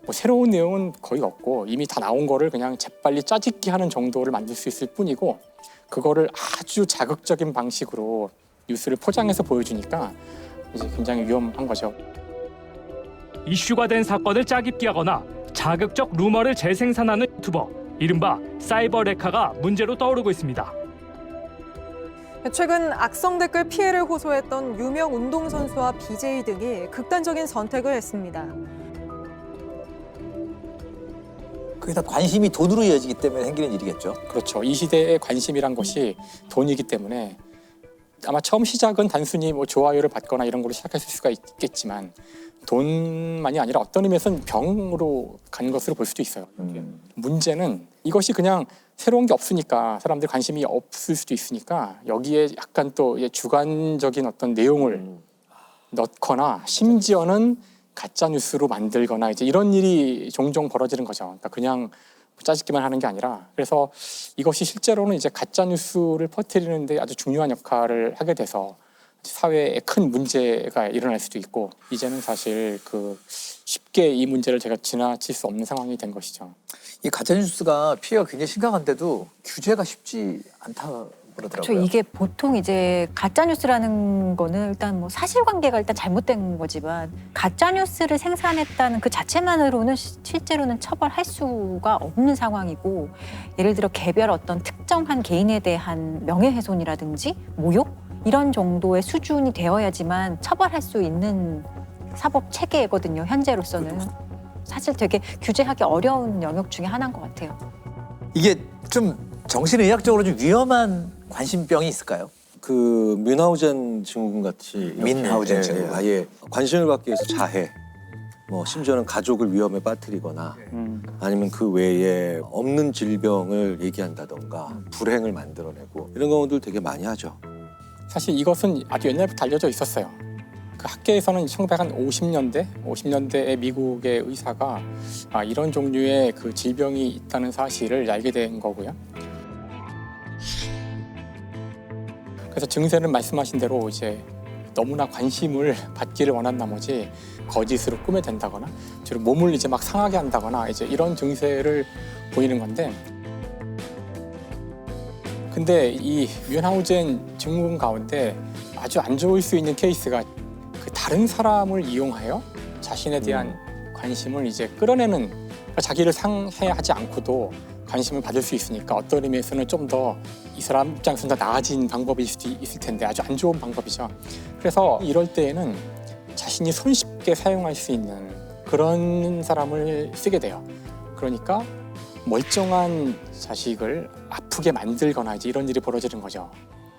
뭐 새로운 내용은 거의 없고 이미 다 나온 거를 그냥 재빨리 짜집기 하는 정도를 만들 수 있을 뿐이고 그거를 아주 자극적인 방식으로 뉴스를 포장해서 보여주니까 이제 굉장히 위험한 거죠. 이슈가 된 사건을 짜깁기하거나 자극적 루머를 재생산하는 유튜버, 이른바 사이버 레카가 문제로 떠오르고 있습니다. 최근 악성 댓글 피해를 호소했던 유명 운동선수와 BJ 등이 극단적인 선택을 했습니다. 그게 다 관심이 돈으로 이어지기 때문에 생기는 일이겠죠. 그렇죠. 이 시대의 관심이란 것이 돈이기 때문에 아마 처음 시작은 단순히 뭐 좋아요를 받거나 이런 걸로 시작했을 수가 있겠지만 돈만이 아니라 어떤 의미에서는 병으로 간 것으로 볼 수도 있어요. 문제는 이것이 그냥 새로운 게 없으니까 사람들 관심이 없을 수도 있으니까 여기에 약간 또 주관적인 어떤 내용을 넣거나 심지어는 가짜 뉴스로 만들거나 이제 이런 일이 종종 벌어지는 거죠. 그러니까 그냥 짜집기만 하는 게 아니라 그래서 이것이 실제로는 이제 가짜 뉴스를 퍼뜨리는데 아주 중요한 역할을 하게 돼서 사회에 큰 문제가 일어날 수도 있고 이제는 사실 그 쉽게 이 문제를 제가 지나칠 수 없는 상황이 된 것이죠. 이 가짜 뉴스가 피해가 굉장히 심각한데도 규제가 쉽지 않다 그러더라고요. 그렇죠. 이게 보통 이제 가짜 뉴스라는 거는 일단 뭐 사실관계가 일단 잘못된 거지만 가짜 뉴스를 생산했다는 그 자체만으로는 실제로는 처벌할 수가 없는 상황이고 예를 들어 개별 어떤 특정한 개인에 대한 명예훼손이라든지 모욕 이런 정도의 수준이 되어야지만 처벌할 수 있는 사법 체계거든요. 현재로서는 사실 되게 규제하기 어려운 영역 중에 하나인 것 같아요. 이게 좀 정신의학적으로 좀 위험한 관심병이 있을까요? 그 뮌하우젠 증후군 같이 뮌하우젠 증후군. 아예 관심을 받기 위해서 자해, 뭐 심지어는 가족을 위험에 빠뜨리거나 아니면 그 외에 없는 질병을 얘기한다던가 불행을 만들어내고 이런 경우들 되게 많이 하죠. 사실 이것은 아주 옛날부터 알려져 있었어요. 그 학계에서는 1950년대에 미국의 의사가 이런 종류의 그 질병이 있다는 사실을 알게 된 거고요. 그래서 증세는 말씀하신 대로 이제 너무나 관심을 받기를 원한 나머지 거짓으로 꾸며댄다거나 주로 몸을 이제 막 상하게 한다거나 이제 이런 증세를 보이는 건데 근데 이 뮌하우젠 증후군 가운데 아주 안 좋을 수 있는 케이스가 그 다른 사람을 이용하여 자신에 대한 관심을 이제 끌어내는 그러니까 자기를 상해하지 않고도 관심을 받을 수 있으니까 어떤 의미에서는 좀 더 이 사람 입장에서는 더 나아진 방법일 수도 있을 텐데 아주 안 좋은 방법이죠. 그래서 이럴 때에는 자신이 손쉽게 사용할 수 있는 그런 사람을 쓰게 돼요. 그러니까 멀쩡한 자식을 아프게 만들거나 이제 이런 일이 벌어지는 거죠.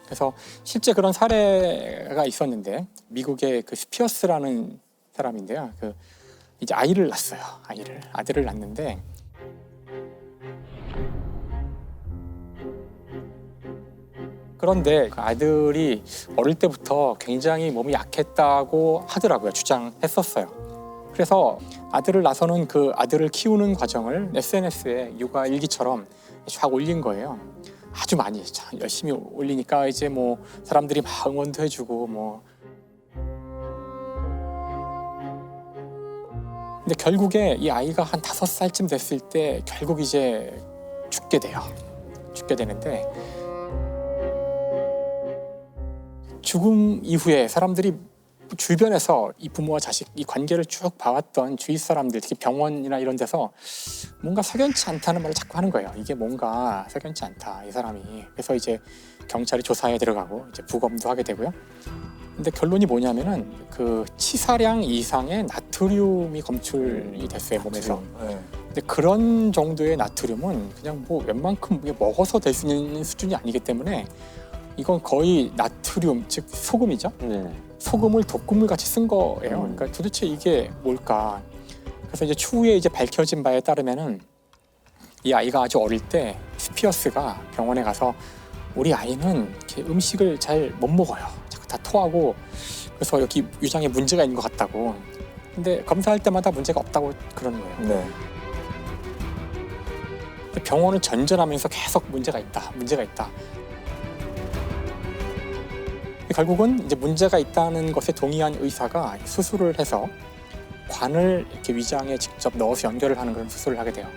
그래서 실제 그런 사례가 있었는데 미국의 그 스피어스라는 사람인데요. 그 이제 아이를 낳았어요. 아들을 낳는데 그런데 그 아들이 어릴 때부터 굉장히 몸이 약했다고 하더라고요. 주장했었어요. 그래서 아들을 낳아서는 그 아들을 키우는 과정을 SNS에 육아 일기처럼 쫙 올린 거예요. 아주 많이 열심히 올리니까 이제 뭐 사람들이 막 응원도 해주고 뭐. 근데 결국에 이 아이가 한 5살쯤 됐을 때 결국 이제 죽게 돼요. 죽게 되는데 죽음 이후에 사람들이 주변에서 이 부모와 자식 이 관계를 쭉 봐왔던 주위 사람들 특히 병원이나 이런 데서 뭔가 석연치 않다는 말을 자꾸 하는 거예요. 이게 뭔가 석연치 않다 이 사람이. 그래서 이제 경찰이 조사에 들어가고 이제 부검도 하게 되고요. 근데 결론이 뭐냐면은 그 치사량 이상의 나트륨이 검출이 됐어요 몸에서. 근데 그런 정도의 나트륨은 그냥 뭐 웬만큼 먹어서 될 수 있는 수준이 아니기 때문에 이건 거의 나트륨, 즉 소금이죠. 네. 소금을 독극물 같이 쓴 거예요. 그러니까 도대체 이게 뭘까? 그래서 이제 추후에 이제 밝혀진 바에 따르면은 이 아이가 아주 어릴 때 스피어스가 병원에 가서 우리 아이는 이렇게 음식을 잘 못 먹어요. 자꾸 다 토하고 그래서 여기 위장에 문제가 있는 것 같다고. 근데 검사할 때마다 문제가 없다고 그러는 거예요. 네. 병원을 전전하면서 계속 문제가 있다. 결국은 이제 문제가 있다는 것에 동의한 의사가 수술을 해서 관을 이렇게 위장에 직접 넣어서 연결을 하는 그런 수술을 하게 돼요.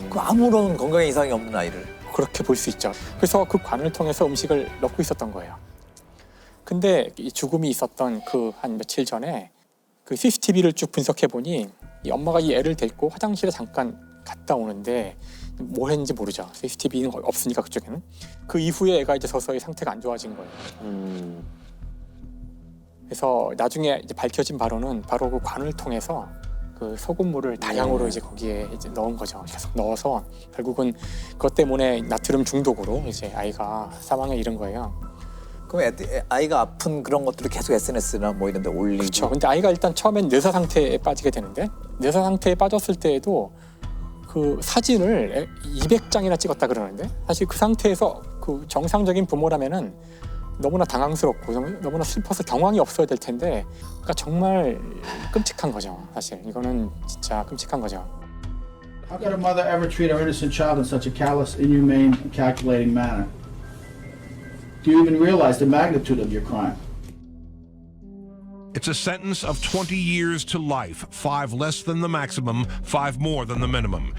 그 아무런 건강에 이상이 없는 아이를. 그렇게 볼 수 있죠. 그래서 그 관을 통해서 음식을 넣고 있었던 거예요. 근데 이 죽음이 있었던 그 한 며칠 전에 그 CCTV를 쭉 분석해 보니 이 엄마가 이 애를 데리고 화장실에 잠깐 갔다 오는데 뭘 했는지 모르죠. CCTV는 없으니까 그쪽에는. 그 이후에 애가 이제 서서히 상태가 안 좋아진 거예요. 그래서 나중에 이제 밝혀진 바로는 바로 그 관을 통해서 그 소금물을 다량으로 이제 거기에 이제 넣은 거죠. 계속 넣어서 결국은 그것 때문에 나트륨 중독으로 이제 아이가 사망에 이른 거예요. 그럼 아이가 아픈 그런 것들을 계속 SNS나 뭐 이런 데 올리고. 그렇죠. 근데 아이가 일단 처음엔 뇌사 상태에 빠지게 되는데 뇌사 상태에 빠졌을 때에도 그 사진을 200장이나 찍었다 그러는데 사실 그 상태에서 그 정상적인 부모라면은 너무나 당황스럽고 너무나 슬퍼서 경황이 없어야 될 텐데 그러니까 정말 끔찍한 거죠. 사실 이거는 진짜 끔찍한 거죠. How could a mother ever treat her innocent child in such a callous, inhumane, and calculating manner? Do you even realize the magnitude of your crime? It's a sentence of 20 years to life, 5 less than the maximum, 5 more than the minimum.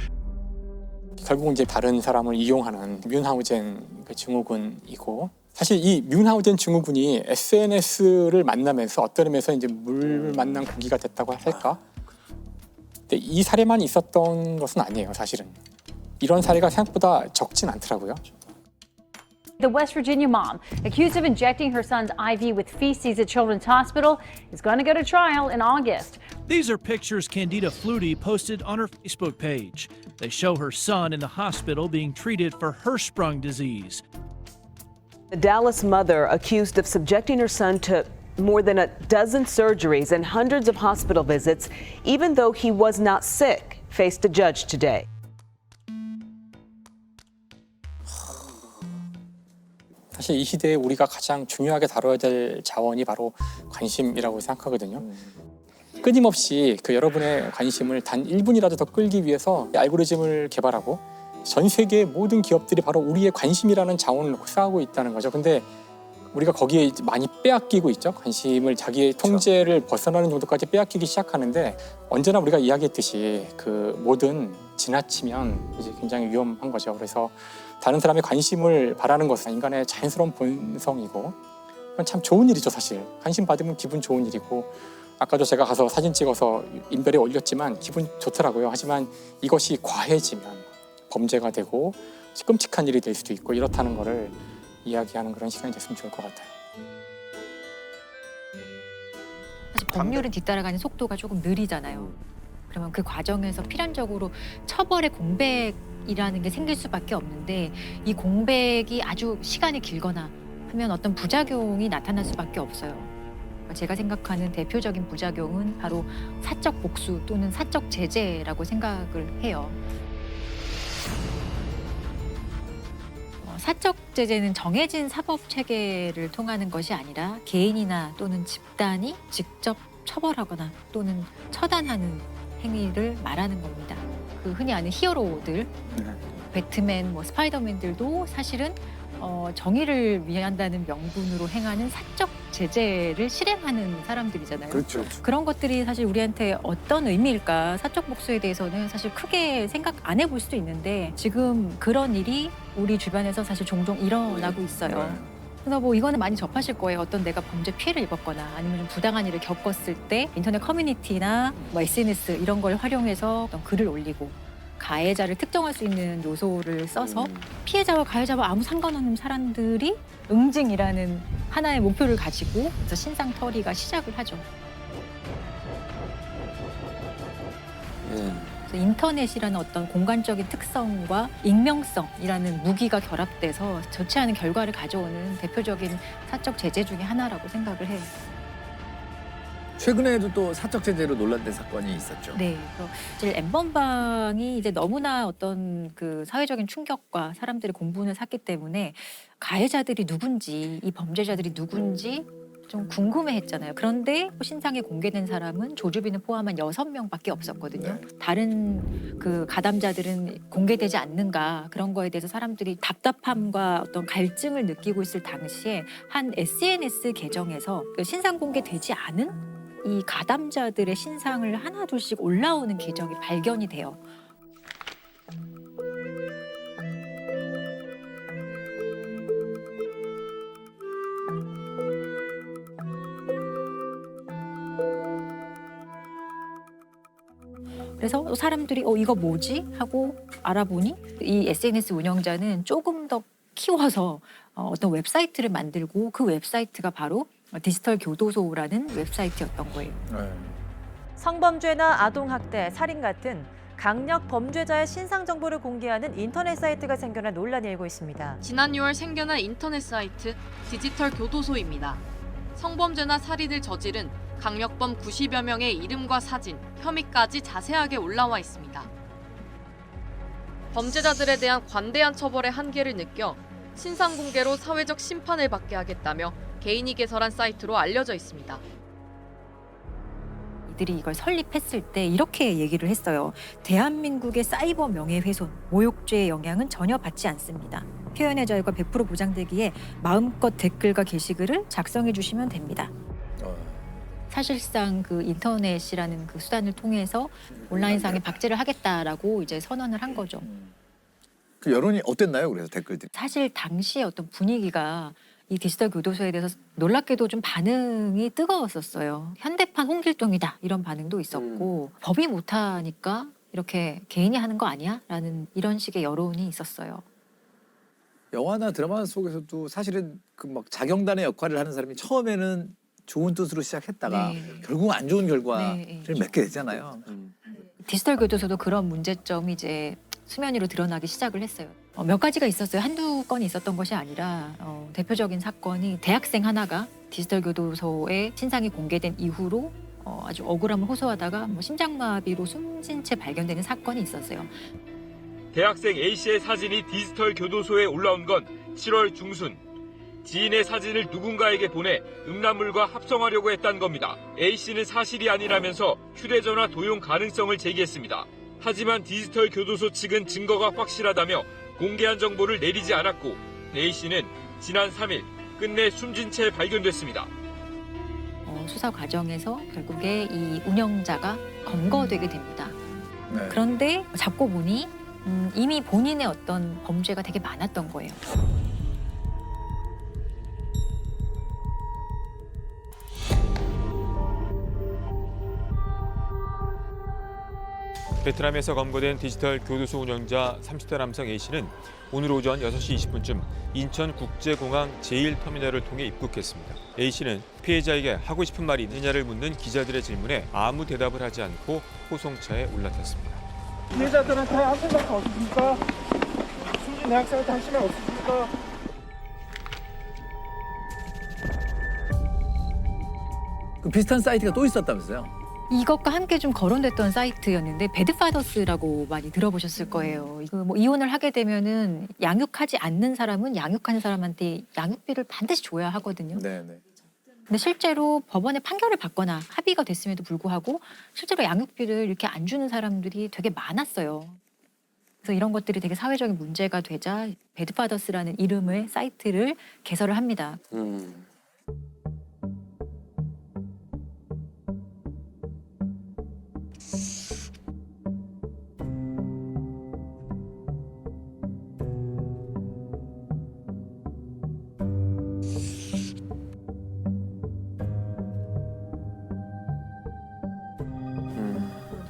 결국 이제 다른 사람을 이용하는 뮌하우젠 그 증후군이고 사실 이 뮌하우젠 증후군이 SNS를 만나면서 어떤 의미에서 이제 물 만난 고기가 됐다고 할까? 근데 이 사례만 있었던 것은 아니에요, 사실은. 이런 사례가 생각보다 적진 않더라고요. The West Virginia mom, accused of injecting her son's IV with feces at Children's Hospital, is going to go to trial in August. These are pictures Candida Flutie posted on her Facebook page. They show her son in the hospital being treated for Hirschsprung disease. The Dallas mother, accused of subjecting her son to more than a dozen surgeries and hundreds of hospital visits, even though he was not sick, faced a judge today. 사실 이 시대에 우리가 가장 중요하게 다뤄야 될 자원이 바로 관심이라고 생각하거든요. 끊임없이 그 여러분의 관심을 단 1분이라도 더 끌기 위해서 알고리즘을 개발하고 전 세계의 모든 기업들이 바로 우리의 관심이라는 자원을 놓고 싸우고 있다는 거죠. 근데 우리가 거기에 많이 빼앗기고 있죠. 관심을 자기의 통제를 벗어나는 정도까지 빼앗기기 시작하는데 언제나 우리가 이야기했듯이 그 뭐든 지나치면 이제 굉장히 위험한 거죠. 그래서 다른 사람의 관심을 바라는 것은 인간의 자연스러운 본성이고 그건 참 좋은 일이죠. 사실 관심 받으면 기분 좋은 일이고 아까도 제가 가서 사진 찍어서 인별에 올렸지만 기분 좋더라고요. 하지만 이것이 과해지면 범죄가 되고 끔찍한 일이 될 수도 있고 이렇다는 거를 이야기하는 그런 시간이 됐으면 좋을 것 같아요. 사실 법률은 뒤따라가는 속도가 조금 느리잖아요. 그러면 그 과정에서 필연적으로 처벌의 공백이라는 게 생길 수밖에 없는데 이 공백이 아주 시간이 길거나 하면 어떤 부작용이 나타날 수밖에 없어요. 제가 생각하는 대표적인 부작용은 바로 사적 복수 또는 사적 제재라고 생각을 해요. 사적 제재는 정해진 사법 체계를 통하는 것이 아니라 개인이나 또는 집단이 직접 처벌하거나 또는 처단하는 행위를 말하는 겁니다. 그 흔히 아는 히어로들, 배트맨, 스파이더맨들도 사실은 정의를 위한다는 명분으로 행하는 사적 제재를 실행하는 사람들이잖아요. 그렇죠. 그런 것들이 사실 우리한테 어떤 의미일까? 사적 복수에 대해서는 사실 크게 생각 안 해볼 수도 있는데 지금 그런 일이 우리 주변에서 사실 종종 일어나고 있어요. 그래서 이거는 많이 접하실 거예요. 어떤 내가 범죄 피해를 입었거나 아니면 좀 부당한 일을 겪었을 때 인터넷 커뮤니티나 SNS 이런 걸 활용해서 어떤 글을 올리고 가해자를 특정할 수 있는 요소를 써서 피해자와 가해자와 아무 상관없는 사람들이 응징이라는 하나의 목표를 가지고 그래서 신상털이가 시작을 하죠. 인터넷이라는 어떤 공간적인 특성과 익명성이라는 무기가 결합돼서 좋지 않은 결과를 가져오는 대표적인 사적 제재 중에 하나라고 생각을 해요. 최근에도 또 사적 제재로 논란된 사건이 있었죠. 네, 이제 N번방이 이제 너무나 어떤 그 사회적인 충격과 사람들의 공분을 샀기 때문에 가해자들이 누군지, 이 범죄자들이 누군지 좀 궁금해했잖아요. 그런데 신상에 공개된 사람은 조주빈을 포함한 6명밖에 없었거든요. 다른 그 가담자들은 공개되지 않는가, 그런 거에 대해서 사람들이 답답함과 어떤 갈증을 느끼고 있을 당시에 한 SNS 계정에서 그 신상 공개되지 않은 이 가담자들의 신상을 하나둘씩 올라오는 계정이 발견이 돼요. 그래서 사람들이 이거 뭐지? 하고 알아보니 이 SNS 운영자는 조금 더 키워서 어떤 웹사이트를 만들고 그 웹사이트가 바로 디지털 교도소라는 웹사이트였던 거예요. 성범죄나 아동학대, 살인 같은 강력 범죄자의 신상 정보를 공개하는 인터넷 사이트가 생겨나 논란이 일고 있습니다. 지난 6월 생겨난 인터넷 사이트 디지털 교도소입니다. 성범죄나 살인을 저지른 강력범 90여 명의 이름과 사진, 혐의까지 자세하게 올라와 있습니다. 범죄자들에 대한 관대한 처벌의 한계를 느껴 신상 공개로 사회적 심판을 받게 하겠다며 개인이 개설한 사이트로 알려져 있습니다. 이들이 이걸 설립했을 때 이렇게 얘기를 했어요. 대한민국의 사이버 명예훼손, 모욕죄의 영향은 전혀 받지 않습니다. 표현의 자유가 100% 보장되기에 마음껏 댓글과 게시글을 작성해 주시면 됩니다. 사실상 그 인터넷이라는 그 수단을 통해서 온라인상에 박제를 하겠다라고 이제 선언을 한 거죠. 그 여론이 어땠나요? 그래서 댓글들이. 사실 당시의 어떤 분위기가 이 디지털 교도소에 대해서 놀랍게도 좀 반응이 뜨거웠었어요. 현대판 홍길동이다 이런 반응도 있었고 법이 못하니까 이렇게 개인이 하는 거 아니야? 라는 이런 식의 여론이 있었어요. 영화나 드라마 속에서도 사실은 그 막 자경단의 역할을 하는 사람이 처음에는 좋은 뜻으로 시작했다가 결국 안 좋은 결과를 맺게 되잖아요. 디지털 교도소도 그런 문제점이 이제 수면 위로 드러나기 시작을 했어요. 몇 가지가 있었어요. 한두 건이 있었던 것이 아니라 대표적인 사건이 대학생 하나가 디지털 교도소에 신상이 공개된 이후로 아주 억울함을 호소하다가 심장마비로 숨진 채 발견되는 사건이 있었어요. 대학생 A씨의 사진이 디지털 교도소에 올라온 건 7월 중순. 지인의 사진을 누군가에게 보내 음란물과 합성하려고 했다는 겁니다. A씨는 사실이 아니라면서 휴대전화 도용 가능성을 제기했습니다. 하지만 디지털 교도소 측은 증거가 확실하다며 공개한 정보를 내리지 않았고 A씨는 지난 3일 끝내 숨진 채 발견됐습니다. 수사 과정에서 결국에 이 운영자가 검거되게 됩니다. 그런데 잡고 보니 이미 본인의 어떤 범죄가 되게 많았던 거예요. 베트남에서 검거된 디지털 교도소 운영자 30대 남성 A씨는 오늘 오전 6시 20분쯤 인천국제공항 제1터미널을 통해 입국했습니다. A씨는 피해자에게 하고 싶은 말이 있느냐를 묻는 기자들의 질문에 아무 대답을 하지 않고 호송차에 올라탔습니다. 피해자들한테 한 생각 없습니까? 숨진 대학생한테 한 시간 없습니까? 그 비슷한 사이트가 또 있었다면서요? 이것과 함께 좀 거론됐던 사이트였는데 배드파더스라고 많이 들어보셨을 거예요. 이혼을 하게 되면은 양육하지 않는 사람은 양육하는 사람한테 양육비를 반드시 줘야 하거든요. 네네. 근데 실제로 법원에 판결을 받거나 합의가 됐음에도 불구하고 실제로 양육비를 이렇게 안 주는 사람들이 되게 많았어요. 그래서 이런 것들이 되게 사회적인 문제가 되자 배드파더스라는 이름의 사이트를 개설을 합니다.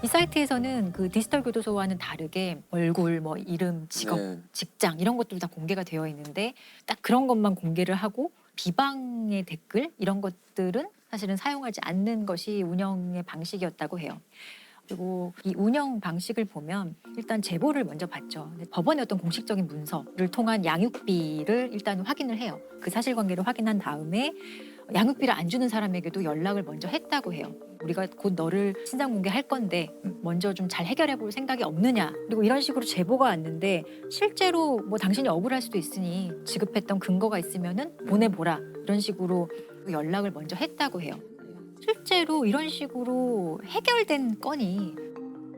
이 사이트에서는 그 디지털 교도소와는 다르게 얼굴, 이름, 직업, 직장 이런 것들도 다 공개가 되어 있는데 딱 그런 것만 공개를 하고 비방의 댓글 이런 것들은 사실은 사용하지 않는 것이 운영의 방식이었다고 해요. 그리고 이 운영 방식을 보면 일단 제보를 먼저 받죠. 법원의 어떤 공식적인 문서를 통한 양육비를 일단 확인을 해요. 그 사실관계를 확인한 다음에 양육비를 안 주는 사람에게도 연락을 먼저 했다고 해요. 우리가 곧 너를 신상 공개할 건데 먼저 좀 잘 해결해 볼 생각이 없느냐. 그리고 이런 식으로 제보가 왔는데 실제로 뭐 당신이 억울할 수도 있으니 지급했던 근거가 있으면은 보내보라. 이런 식으로 연락을 먼저 했다고 해요. 실제로 이런 식으로 해결된 건이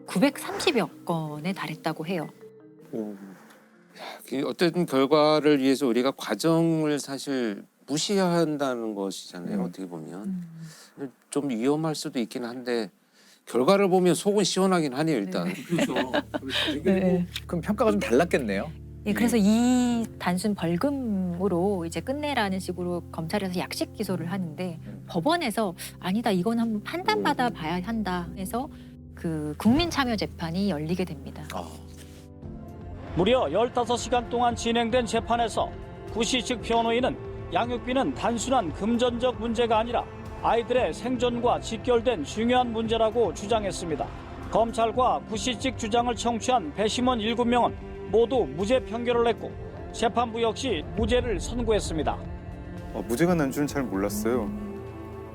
930여 건에 달했다고 해요. 어떤 결과를 위해서 우리가 과정을 사실 무시한다는 것이잖아요. 어떻게 보면 좀 위험할 수도 있긴 한데 결과를 보면 속은 시원하긴 하네요. 일단. 그렇죠. 그럼 평가가 좀 달랐겠네요. 예, 그래서 이 단순 벌금으로 이제 끝내라는 식으로 검찰에서 약식 기소를 하는데 법원에서 아니다 이건 한번 판단받아 봐야 한다 해서 그 국민참여재판이 열리게 됩니다. 무려 15시간 동안 진행된 재판에서 구씨 측 변호인은 양육비는 단순한 금전적 문제가 아니라 아이들의 생존과 직결된 중요한 문제라고 주장했습니다. 검찰과 구씨 측 주장을 청취한 배심원 7명은 모두 무죄 판결을 냈고 재판부 역시 무죄를 선고했습니다. 무죄가 난 줄은 잘 몰랐어요.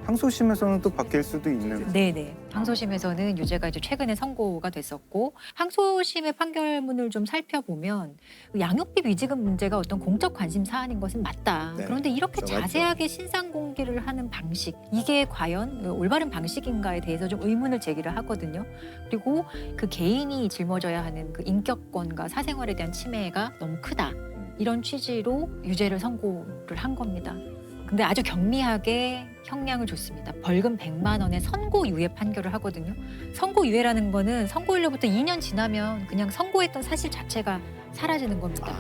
항소심에서는 또 바뀔 수도 있는. 네네. 항소심에서는 유죄가 이제 최근에 선고가 됐었고 항소심의 판결문을 좀 살펴보면 양육비 미지급 문제가 어떤 공적 관심 사안인 것은 맞다. 네. 그런데 이렇게 맞죠. 자세하게 신상 공개를 하는 방식 이게 과연 올바른 방식인가에 대해서 좀 의문을 제기를 하거든요. 그리고 그 개인이 짊어져야 하는 그 인격권과 사생활에 대한 침해가 너무 크다. 이런 취지로 유죄를 선고를 한 겁니다. 근데 아주 경미하게 형량을 줬습니다. 벌금 100만 원의 선고유예 판결을 하거든요. 선고유예라는 거는 선고일로부터 2년 지나면 그냥 선고했던 사실 자체가 사라지는 겁니다.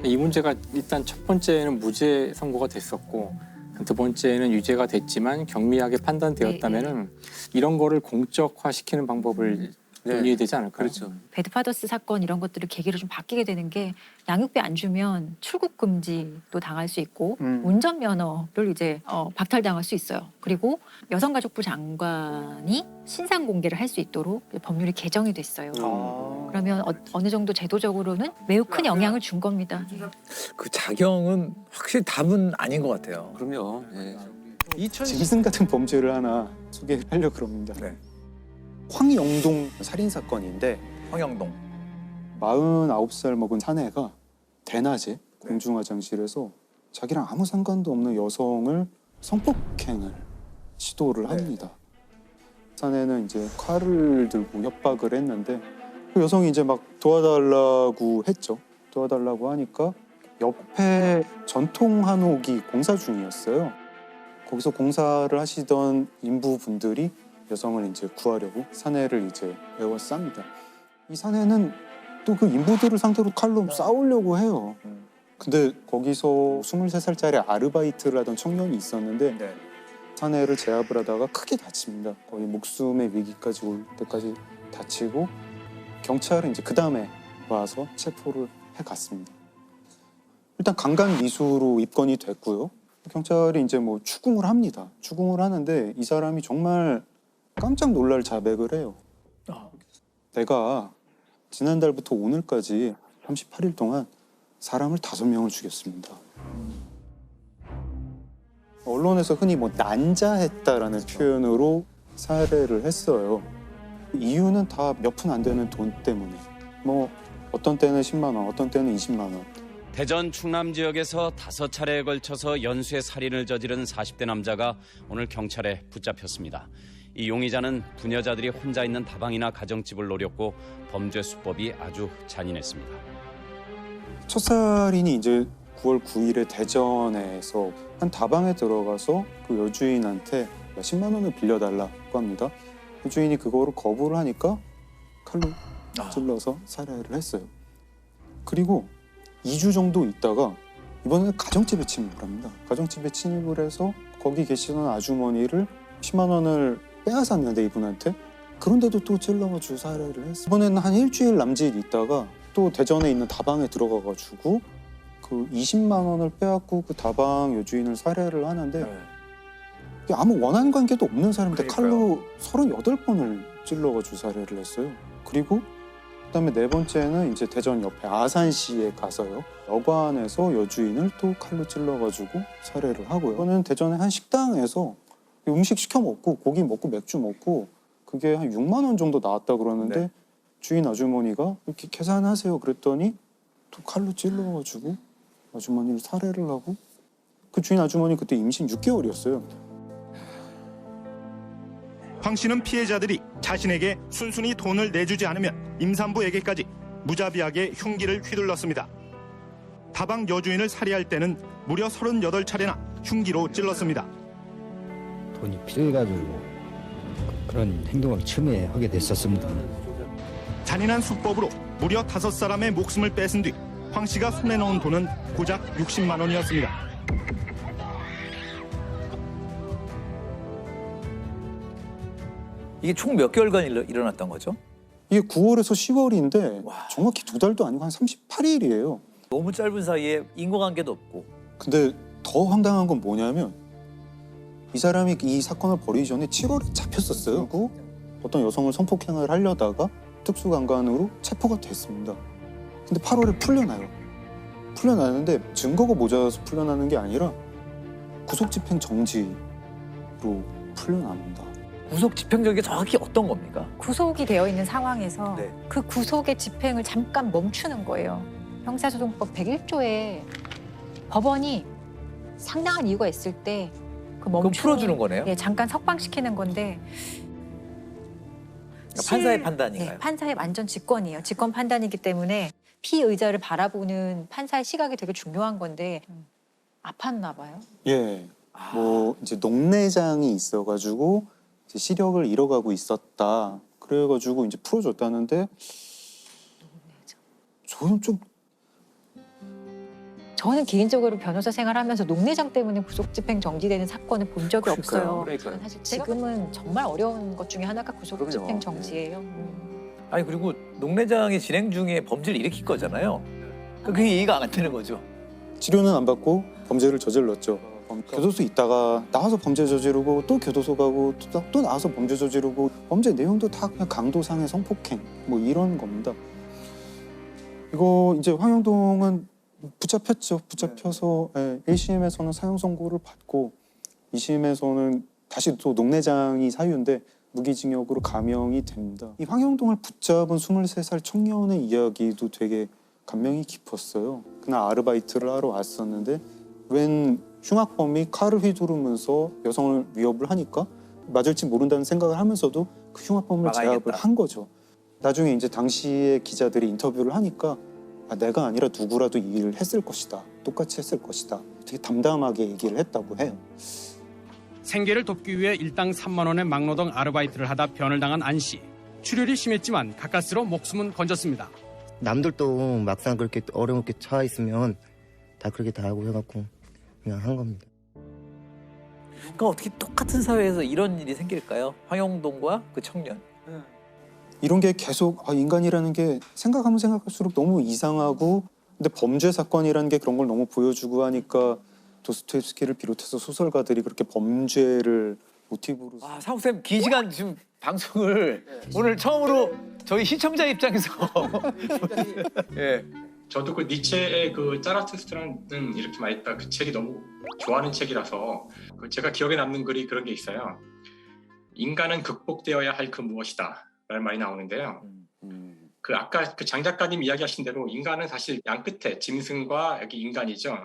이 문제가 일단 첫 번째는 무죄 선고가 됐었고 두 번째는 유죄가 됐지만 경미하게 판단되었다면은 이런 거를 공적화시키는 방법을 논의해야 되지 않을까요? 그렇죠. 배드파더스 사건 이런 것들을 계기로 좀 바뀌게 되는 게 양육비 안 주면 출국 금지도 당할 수 있고 운전면허를 이제 박탈당할 수 있어요. 그리고 여성가족부 장관이 신상 공개를 할 수 있도록 법률이 개정이 됐어요. 그러면 어느 정도 제도적으로는 매우 큰 영향을 준 겁니다. 그 작용은 확실히 답은 아닌 것 같아요. 그럼요. 네. 짐승 같은 범죄를 하나 소개하려고 그럽니다. 황영동 살인 사건인데 황영동 49살 먹은 사내가 대낮에 공중 화장실에서 자기랑 아무 상관도 없는 여성을 성폭행을 시도를 합니다. 사내는 이제 칼을 들고 협박을 했는데 그 여성이 이제 막 도와달라고 했죠. 도와달라고 하니까 옆에 전통 한옥이 공사 중이었어요. 거기서 공사를 하시던 인부분들이 여성을 이제 구하려고 사내를 이제 에워쌉니다. 이 사내는 또 그 인부들을 상대로 칼로 싸우려고 해요. 근데 거기서 23살짜리 아르바이트를 하던 청년이 있었는데 사내를 제압을 하다가 크게 다칩니다. 거의 목숨의 위기까지 올 때까지 다치고 경찰은 이제 그 다음에 와서 체포를 해갔습니다. 일단 강간 미수로 입건이 됐고요. 경찰이 이제 뭐 추궁을 합니다. 추궁을 하는데 이 사람이 정말 깜짝 놀랄 자백을 해요. 내가 지난달부터 오늘까지 38일 동안 사람을 5명을 죽였습니다. 언론에서 흔히 뭐 난자했다라는 표현으로 살해를 했어요. 이유는 다 몇 푼 안 되는 돈 때문에. 뭐 어떤 때는 10만 원, 어떤 때는 20만 원. 대전 충남 지역에서 5차례에 걸쳐서 연쇄 살인을 저지른 40대 남자가 오늘 경찰에 붙잡혔습니다. 이 용의자는 부녀자들이 혼자 있는 다방이나 가정집을 노렸고 범죄 수법이 아주 잔인했습니다. 첫 살인이 이제 9월 9일에 대전에서 한 다방에 들어가서 그 여주인한테 10만 원을 빌려달라고 합니다. 여주인이 그거를 거부를 하니까 칼로 찔러서 살해를 했어요. 그리고 2주 정도 있다가 이번에는 가정집에 침입을 합니다. 가정집에 침입을 해서 거기 계시던 아주머니를 10만 원을 빼앗았는데 이분한테 그런데도 또 찔러가지고 살해를 했어요. 이번에는 한 일주일 남짓 있다가 또 대전에 있는 다방에 들어가가지고 그 20만 원을 빼앗고 그 다방 여주인을 살해를 하는데 아무 원한 관계도 없는 사람인데 칼로 38번을 찔러가지고 살해를 했어요. 그리고 그다음에 네 번째는 이제 대전 옆에 아산시에 가서요. 여관에서 여주인을 또 칼로 찔러가지고 살해를 하고요. 이거는 대전의 한 식당에서 음식 시켜 먹고 고기 먹고 맥주 먹고 그게 한 6만 원 정도 나왔다 그러는데 네. 주인 아주머니가 이렇게 계산하세요 그랬더니 또 칼로 찔러가지고 아주머니를 살해를 하고 그 주인 아주머니 그때 임신 6개월이었어요. 황 씨는 피해자들이 자신에게 순순히 돈을 내주지 않으면 임산부에게까지 무자비하게 흉기를 휘둘렀습니다. 다방 여주인을 살해할 때는 무려 38차례나 흉기로 찔렀습니다. 돈이 필요해가지고 그런 행동을 처음에 하게 됐었습니다. 잔인한 수법으로 무려 5사람의 목숨을 뺏은 뒤 황 씨가 손에 넣은 돈은 고작 60만 원이었습니다. 이게 총 몇 개월간 일어났던 거죠? 이게 9월에서 10월인데 정확히 2달도 아니고 한 38일이에요. 너무 짧은 사이에 인과관계도 없고. 근데 더 황당한 건 뭐냐면 이 사람이 이 사건을 벌이기 전에 7월에 잡혔었어요. 그리고 어떤 여성을 성폭행을 하려다가 특수강간으로 체포가 됐습니다. 근데 8월에 풀려나요. 풀려나는데 증거가 모자라서 풀려나는 게 아니라 구속집행 정지로 풀려납니다. 구속 집행적이 정확히 어떤 겁니까? 구속이 되어 있는 상황에서 네. 그 구속의 집행을 잠깐 멈추는 거예요. 형사소송법 101조에 법원이 상당한 이유가 있을 때 그 그럼 풀어주는 거네요? 예, 잠깐 석방시키는 건데 그러니까 판사의 판단인가요? 네, 판사의 완전 직권이에요. 직권 판단이기 때문에 피의자를 바라보는 판사의 시각이 되게 중요한 건데 아팠나 봐요. 예, 뭐 이제 녹내장이 있어가지고 이제 시력을 잃어가고 있었다. 그래가지고 이제 풀어줬다는데 저는 개인적으로 변호사 생활하면서 녹내장 때문에 구속집행 정지되는 사건을 본 적이 없어요. 그러니까요. 사실 지금은 정말 어려운 것 중에 하나가 구속집행 그럼요. 정지예요. 아니 그리고 녹내장이 진행 중에 범죄를 일으킬 거잖아요. 그게 이해가 안 되는 거죠. 치료는 안 받고 범죄를 저질렀죠. 교도소 있다가 나와서 범죄 저지르고 또 교도소 가고 또 나와서 범죄 저지르고 범죄 내용도 다 그냥 강도상의 성폭행 뭐 이런 겁니다. 이거 이제 황영동은 붙잡혔죠. 붙잡혀서 1심에서는 사형 선고를 받고 2심에서는 다시 또 녹내장이 사유인데 무기징역으로 감형이 됩니다. 이 황영동을 붙잡은 23살 청년의 이야기도 되게 감명이 깊었어요. 그날 아르바이트를 하러 왔었는데 웬 흉악범이 칼을 휘두르면서 여성을 위협을 하니까 맞을지 모른다는 생각을 하면서도 그 흉악범을 제압을 한 거죠. 나중에 이제 당시에 기자들이 인터뷰를 하니까 내가 아니라 누구라도 이 일을 했을 것이다. 똑같이 했을 것이다. 되게 담담하게 얘기를 했다고 해요. 생계를 돕기 위해 일당 3만 원의 막노동 아르바이트를 하다 변을 당한 안 씨. 출혈이 심했지만 가까스로 목숨은 건졌습니다. 남들도 막상 그렇게 어렵게 처해 있으면 다 그렇게 다 하고 해갖고 그냥 한 겁니다. 그러니까 어떻게 똑같은 사회에서 이런 일이 생길까요? 황영동과 그 청년. 이런 게 계속 인간이라는 게 생각하면 생각할수록 너무 이상하고 근데 범죄 사건이라는 게 그런 걸 너무 보여주고 하니까 도스토옙스키를 비롯해서 소설가들이 그렇게 범죄를 모티브로 상욱쌤 긴 시간 지금 방송을 오늘 처음으로 저희 시청자 입장에서 예. 저도 그 니체의 그 짜라투스트라는 이렇게 말했다 그 책이 너무 좋아하는 책이라서 제가 기억에 남는 글이 그런 게 있어요. 인간은 극복되어야 할 그 무엇이다 라는 말이 나오는데요. 그 아까 그 장 작가님 이야기하신 대로 인간은 사실 양 끝에 짐승과 여기 인간이죠.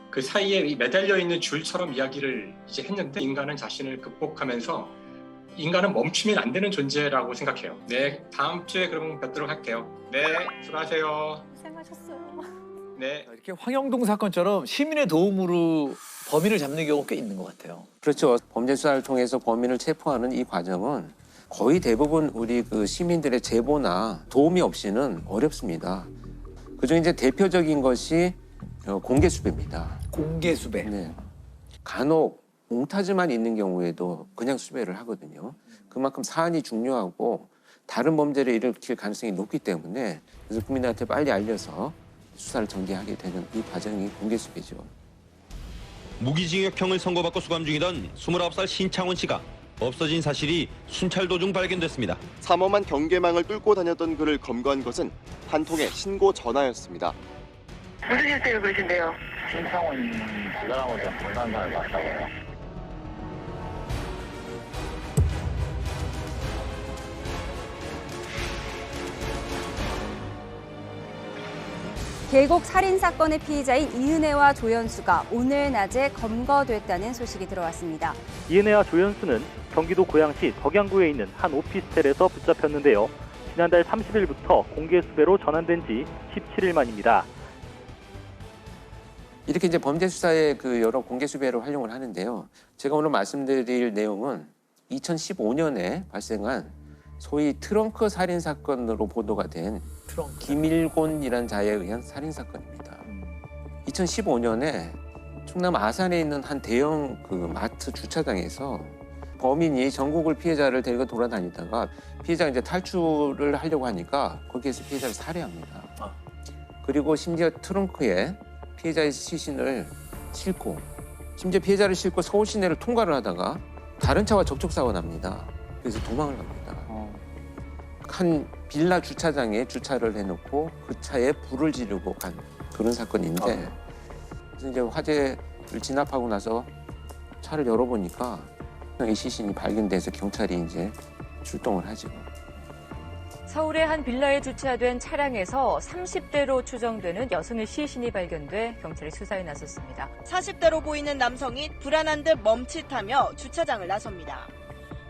그 사이에 매달려 있는 줄처럼 이야기를 이제 했는데 인간은 자신을 극복하면서 인간은 멈추면 안 되는 존재라고 생각해요. 네, 다음 주에 그럼 뵙도록 할게요. 네, 수고하세요. 고생하셨어요. 네. 이렇게 황영동 사건처럼 시민의 도움으로 범인을 잡는 경우가 꽤 있는 것 같아요. 그렇죠. 범죄 수사를 통해서 범인을 체포하는 이 과정은 거의 대부분 우리 그 시민들의 제보나 도움이 없이는 어렵습니다. 그중에 이제 대표적인 것이 공개 수배입니다. 공개 수배. 네. 간혹 몽타주만 있는 경우에도 그냥 수배를 하거든요. 그만큼 사안이 중요하고 다른 범죄를 일으킬 가능성이 높기 때문에 그래서 국민들한테 빨리 알려서 수사를 전개하게 되는 이 과정이 공개 수배죠. 무기징역형을 선고받고 수감 중이던 29살 신창원 씨가 없어진 사실이 순찰 도중 발견됐습니다. 삼엄한 경계망을 뚫고 다녔던 그를 검거한 것은 한 통의 신고 전화였습니다. 무슨 실태를 그러신데요? 신창원 지나가고 좀 불난 사람이 맞다고요. 계곡 살인 사건의 피의자인 이은혜와 조연수가 오늘 낮에 검거됐다는 소식이 들어왔습니다. 이은혜와 조연수는 경기도 고양시 덕양구에 있는 한 오피스텔에서 붙잡혔는데요. 지난달 30일부터 공개 수배로 전환된 지 17일 만입니다. 이렇게 이제 범죄 수사에 그 여러 공개 수배로 활용을 하는데요. 제가 오늘 말씀드릴 내용은 2015년에 발생한 소위 트렁크 살인 사건으로 보도가 된 김일곤이라는 자에 의한 살인 사건입니다. 2015년에 충남 아산에 있는 한 대형 그 마트 주차장에서 범인이 전국을 피해자를 데리고 돌아다니다가 피해자가 이제 탈출을 하려고 하니까 거기에서 피해자를 살해합니다. 그리고 심지어 트렁크에 피해자의 시신을 싣고 심지어 피해자를 싣고 서울 시내를 통과를 하다가 다른 차와 접촉사고가 납니다. 그래서 도망을 갑니다. 한 빌라 주차장에 주차를 해놓고 그 차에 불을 지르고 간 그런 사건인데 그래서 이제 화재를 진압하고 나서 차를 열어보니까 이 시신이 발견돼서 경찰이 이제 출동을 하죠. 서울의 한 빌라에 주차된 차량에서 30대로 추정되는 여성의 시신이 발견돼 경찰이 수사에 나섰습니다. 40대로 보이는 남성이 불안한 듯 멈칫하며 주차장을 나섭니다.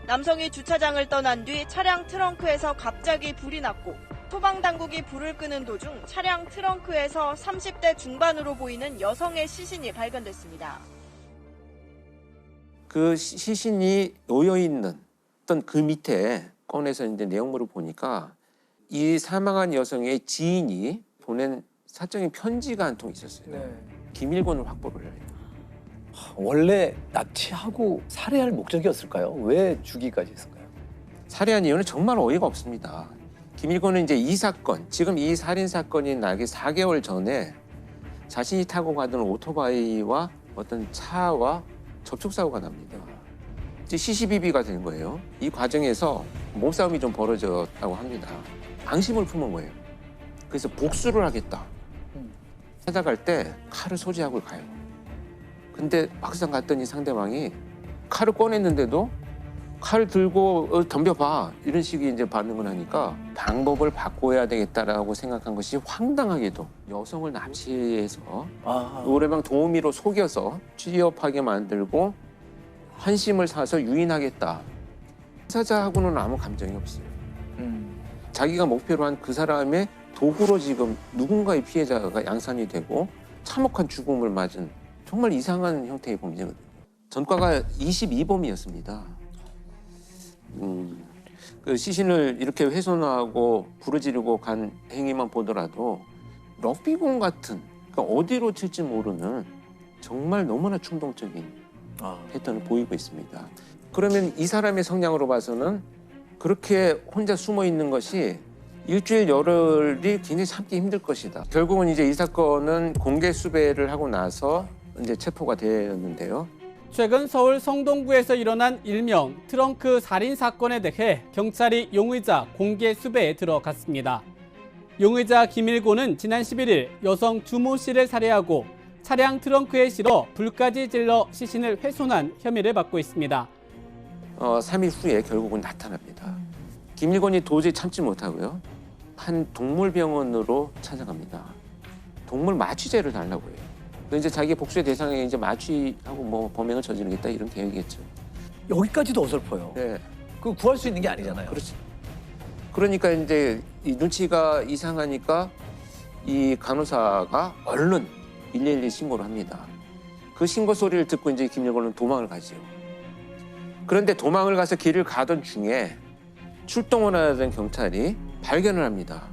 남성이 주차장을 떠난 뒤 차량 트렁크에서 갑자기 불이 났고 소방당국이 불을 끄는 도중 차량 트렁크에서 30대 중반으로 보이는 여성의 시신이 발견됐습니다. 그 시신이 놓여있는 어떤 그 밑에 꺼내서 이제 내용물을 보니까 이 사망한 여성의 지인이 보낸 사적인 편지가 한 통 있었어요. 김일곤을 확보를 해요. 원래 납치하고 살해할 목적이었을까요? 왜 죽이까지 했을까요? 살해한 이유는 정말 어이가 없습니다. 김일곤은 이제 이 사건, 지금 이 살인 사건이 나기 4개월 전에 자신이 타고 가던 오토바이와 어떤 차와 접촉사고가 납니다. 이제 시시비비가 된 거예요. 이 과정에서 몸싸움이 좀 벌어졌다고 합니다. 앙심을 품은 거예요. 그래서 복수를 하겠다. 찾아갈 때 칼을 소지하고 가요. 근데 막상 갔더니 상대방이 칼을 꺼냈는데도 칼 들고 덤벼봐 이런 식의 이제 반응을 하니까 방법을 바꿔야 되겠다라고 생각한 것이 황당하게도 여성을 납치해서 노래방 도우미로 속여서 취업하게 만들고 환심을 사서 유인하겠다. 사자하고는 아무 감정이 없어요. 자기가 목표로 한 그 사람의 도구로 지금 누군가의 피해자가 양산이 되고 참혹한 죽음을 맞은 정말 이상한 형태의 범죄거든요. 전과가 22범이었습니다. 그 시신을 이렇게 훼손하고 부르지르고 간 행위만 보더라도 럭비공 같은 그러니까 어디로 튈지 모르는 정말 너무나 충동적인 패턴을 보이고 있습니다. 그러면 이 사람의 성향으로 봐서는 그렇게 혼자 숨어 있는 것이 일주일 열흘이 굉장히 참기 힘들 것이다. 결국은 이제 이 사건은 공개 수배를 하고 나서 이제 체포가 되었는데요. 최근 서울 성동구에서 일어난 일명 트렁크 살인 사건에 대해 경찰이 용의자 공개 수배에 들어갔습니다. 용의자 김일곤은 지난 11일 여성 주모 씨를 살해하고 차량 트렁크에 실어 불까지 질러 시신을 훼손한 혐의를 받고 있습니다. 3일 후에 결국은 나타납니다. 김일곤이 도저히 참지 못하고요. 한 동물병원으로 찾아갑니다. 동물 마취제를 달라고 해요. 이제 자기 복수의 대상에 이제 마취하고 뭐 범행을 저지르겠다 이런 계획이겠죠. 여기까지도 어설퍼요. 네. 그 구할 수 있는 게 아니잖아요. 그렇지. 그러니까 이제 이 눈치가 이상하니까 이 간호사가 얼른 112 신고를 합니다. 그 신고 소리를 듣고 이제 김일곤은 도망을 가죠. 그런데 도망을 가서 길을 가던 중에 출동을 하던 경찰이 발견을 합니다.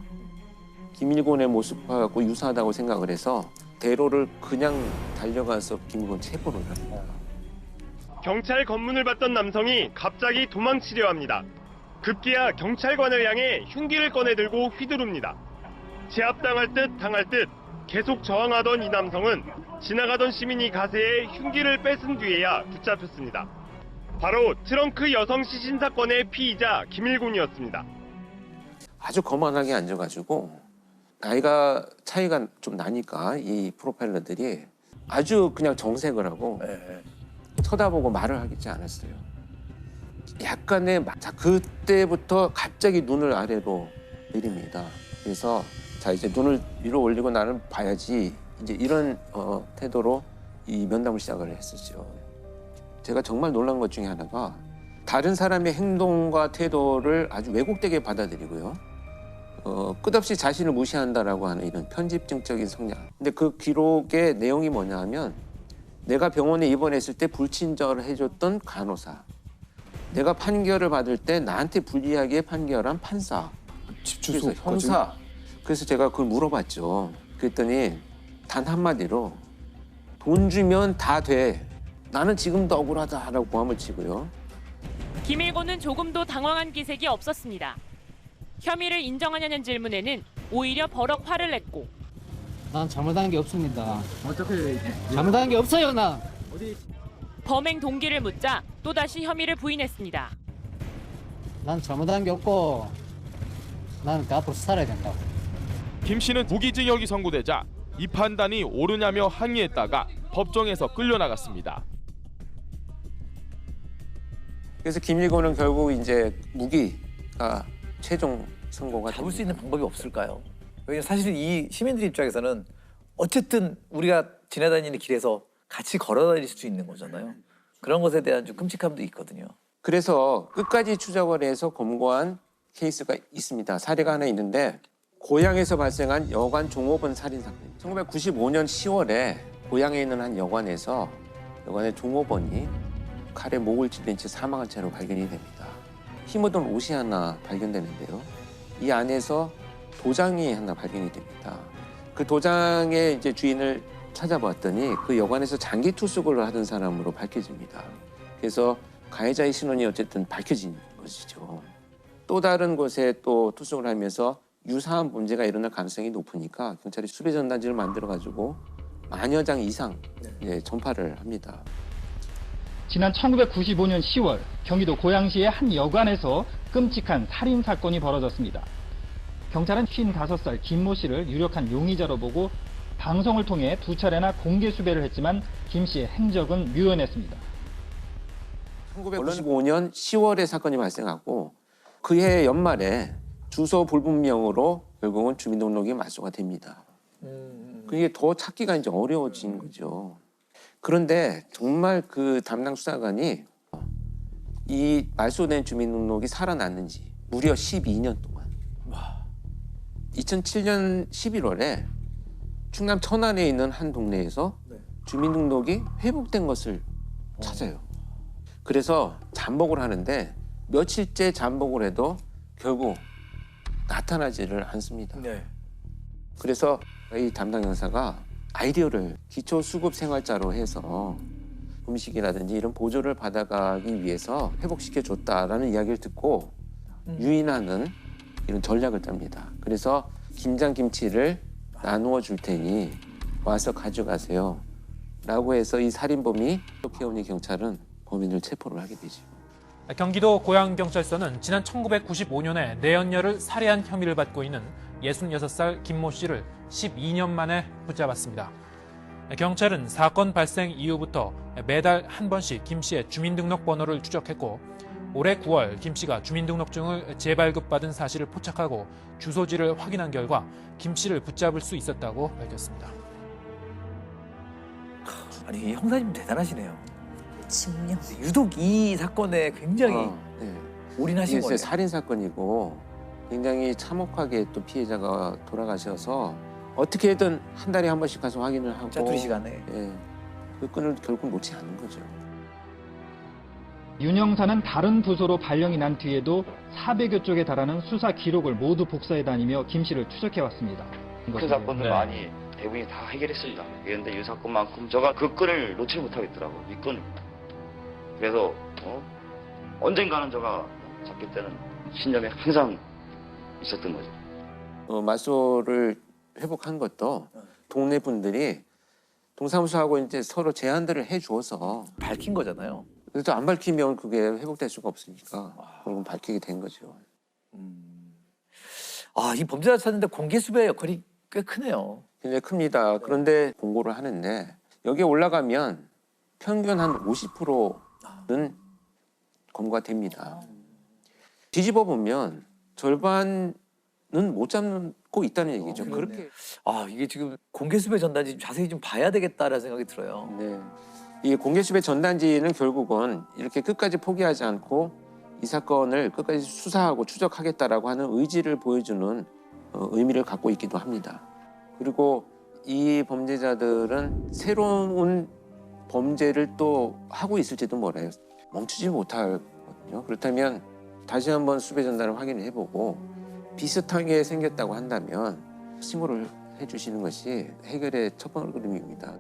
김일곤의 모습하고 유사하다고 생각을 해서 대로를 그냥 달려가서 김일곤 체포를 합니다. 경찰 검문을 받던 남성이 갑자기 도망치려 합니다. 급기야 경찰관을 향해 흉기를 꺼내 들고 휘두릅니다. 제압당할 듯 당할 듯 계속 저항하던 이 남성은 지나가던 시민이 가세해 흉기를 뺏은 뒤에야 붙잡혔습니다. 바로 트렁크 여성 시신 사건의 피의자 김일곤이었습니다. 아주 거만하게 앉아가지고 나이가 차이가 좀 나니까 이 프로파일러들이 아주 그냥 정색을 하고 쳐다보고 말을 하지 않았어요. 약간의 자 그때부터 갑자기 눈을 아래로 내립니다. 그래서 자 이제 눈을 위로 올리고 나는 봐야지 이제 이런 태도로 이 면담을 시작을 했었죠. 제가 정말 놀란 것 중에 하나가 다른 사람의 행동과 태도를 아주 왜곡되게 받아들이고요. 끝없이 자신을 무시한다라고 하는 이런 편집증적인 성향. 근데 그 기록의 내용이 뭐냐 하면 내가 병원에 입원했을 때 불친절을 해줬던 간호사, 내가 판결을 받을 때 나한테 불리하게 판결한 판사, 그래서 형사. 그래서 제가 그걸 물어봤죠. 그랬더니 단 한마디로 돈 주면 다 돼. 나는 지금도 억울하다라고 고함을 치고요. 김일곤은 조금도 당황한 기색이 없었습니다. 혐의를 인정하냐는 질문에는 오히려 버럭 화를 냈고 난 잘못한 게 없습니다. 어떻게 잘못한 게 없어요, 나. 범행 동기를 묻자 또다시 혐의를 부인했습니다. 난 잘못한 게 없고 나는 그 앞으로 살아야 된다고. 김 씨는 무기징역이 선고되자 이 판단이 옳으냐며 항의했다가 법정에서 끌려나갔습니다. 그래서 김일곤은 결국 이제 무기가 최종 선고가 잡을 수 있는 방법이 없을까요? 왜냐면 사실 이 시민들 입장에서는 어쨌든 우리가 지나다니는 길에서 같이 걸어다닐 수 있는 거잖아요. 그런 것에 대한 좀 끔찍함도 있거든요. 그래서 끝까지 추적을 해서 검거한 케이스가 있습니다. 사례가 하나 있는데 고향에서 발생한 여관 종업원 살인 사건. 1995년 10월에 고향에 있는 한 여관에서 여관의 종업원이 칼에 목을 찔린 채 사망한 채로 발견이 됩니다. 피 묻은 옷이 하나 발견되는데요. 이 안에서 도장이 하나 발견이 됩니다. 그 도장의 이제 주인을 찾아봤더니 그 여관에서 장기 투숙을 하던 사람으로 밝혀집니다. 그래서 가해자의 신원이 어쨌든 밝혀진 것이죠. 또 다른 곳에 또 투숙을 하면서 유사한 문제가 일어날 가능성이 높으니까 경찰이 수배 전단지를 만들어가지고 만여 장 이상 전파를 합니다. 지난 1995년 10월 경기도 고양시의 한 여관에서 끔찍한 살인 사건이 벌어졌습니다. 경찰은 55살 김모 씨를 유력한 용의자로 보고 방송을 통해 2차례나 공개 수배를 했지만 김 씨의 행적은 묘연했습니다. 1995년 10월에 사건이 발생하고 그해 연말에 주소 불분명으로 결국은 주민등록이 말소가 됩니다. 그게 더 찾기가 이제 어려워진 거죠. 그런데 정말 그 담당 수사관이 이 말소된 주민등록이 살아났는지 무려 12년 동안. 2007년 11월에 충남 천안에 있는 한 동네에서 주민등록이 회복된 것을 찾아요. 그래서 잠복을 하는데 며칠째 잠복을 해도 결국 나타나지를 않습니다. 그래서 이 담당 형사가 아이디어를 기초수급생활자로 해서 음식이라든지 이런 보조를 받아가기 위해서 회복시켜줬다라는 이야기를 듣고 유인하는 이런 전략을 짭니다. 그래서 김장김치를 나누어 줄 테니 와서 가져가세요 라고 해서 이 살인범이 키워온 경찰은 범인을 체포를 하게 되죠. 경기도 고양경찰서는 지난 1995년에 내연녀를 살해한 혐의를 받고 있는 66살 김모 씨를 12년 만에 붙잡았습니다. 경찰은 사건 발생 이후부터 매달 한 번씩 김 씨의 주민등록 번호를 추적했고 올해 9월 김 씨가 주민등록증을 재발급받은 사실을 포착하고 주소지를 확인한 결과 김 씨를 붙잡을 수 있었다고 밝혔습니다. 아니 형사님 대단하시네요. 증명. 유독 이 사건에 굉장히 올인하신 거예요. 살인 사건이고 굉장히 참혹하게 또 피해자가 돌아가셔서 어떻게든 한 달에 한 번씩 가서 확인을 하고 짜투리 시간에 그 끈을 결국 놓지 않는 거죠. 윤 형사는 다른 부서로 발령이 난 뒤에도 400여 쪽에 달하는 수사 기록을 모두 복사해 다니며 김 씨를 추적해왔습니다. 그 사건들 많이 대부분이 다 해결했습니다. 그런데 이 사건만큼 제가 그 끈을 놓지 못하겠더라고요. 이 끈을. 그래서 언젠가는 제가 잡힐 때는 신념이 항상 있었던 거죠. 말소를 회복한 것도 동네 분들이 동사무소하고 이제 서로 제안들을 해줘서 밝힌 거잖아요. 그래도 안 밝히면 그게 회복될 수가 없으니까 그건 밝히게 된 거죠. 아, 이 범죄자 찾는데 공개 수배의 역할이 꽤 크네요. 굉장히 큽니다. 그런데 공고를 하는데 여기에 올라가면 평균 한 50%는 검거가 됩니다. 뒤집어 보면 절반은 못 잡고 있다는 얘기죠. 그렇게 아, 이게 지금 공개 수배 전단지 자세히 좀 봐야 되겠다라는 생각이 들어요. 네. 이 공개 수배 전단지는 결국은 이렇게 끝까지 포기하지 않고 이 사건을 끝까지 수사하고 추적하겠다라고 하는 의지를 보여주는 의미를 갖고 있기도 합니다. 그리고 이 범죄자들은 새로운 범죄를 또 하고 있을지도 몰라요. 멈추지 못하거든요. 그렇다면 다시 한번 수배 전단을 확인을 해보고 비슷하게 생겼다고 한다면 신고를 해주시는 것이 해결의 첫 번째 걸음입니다.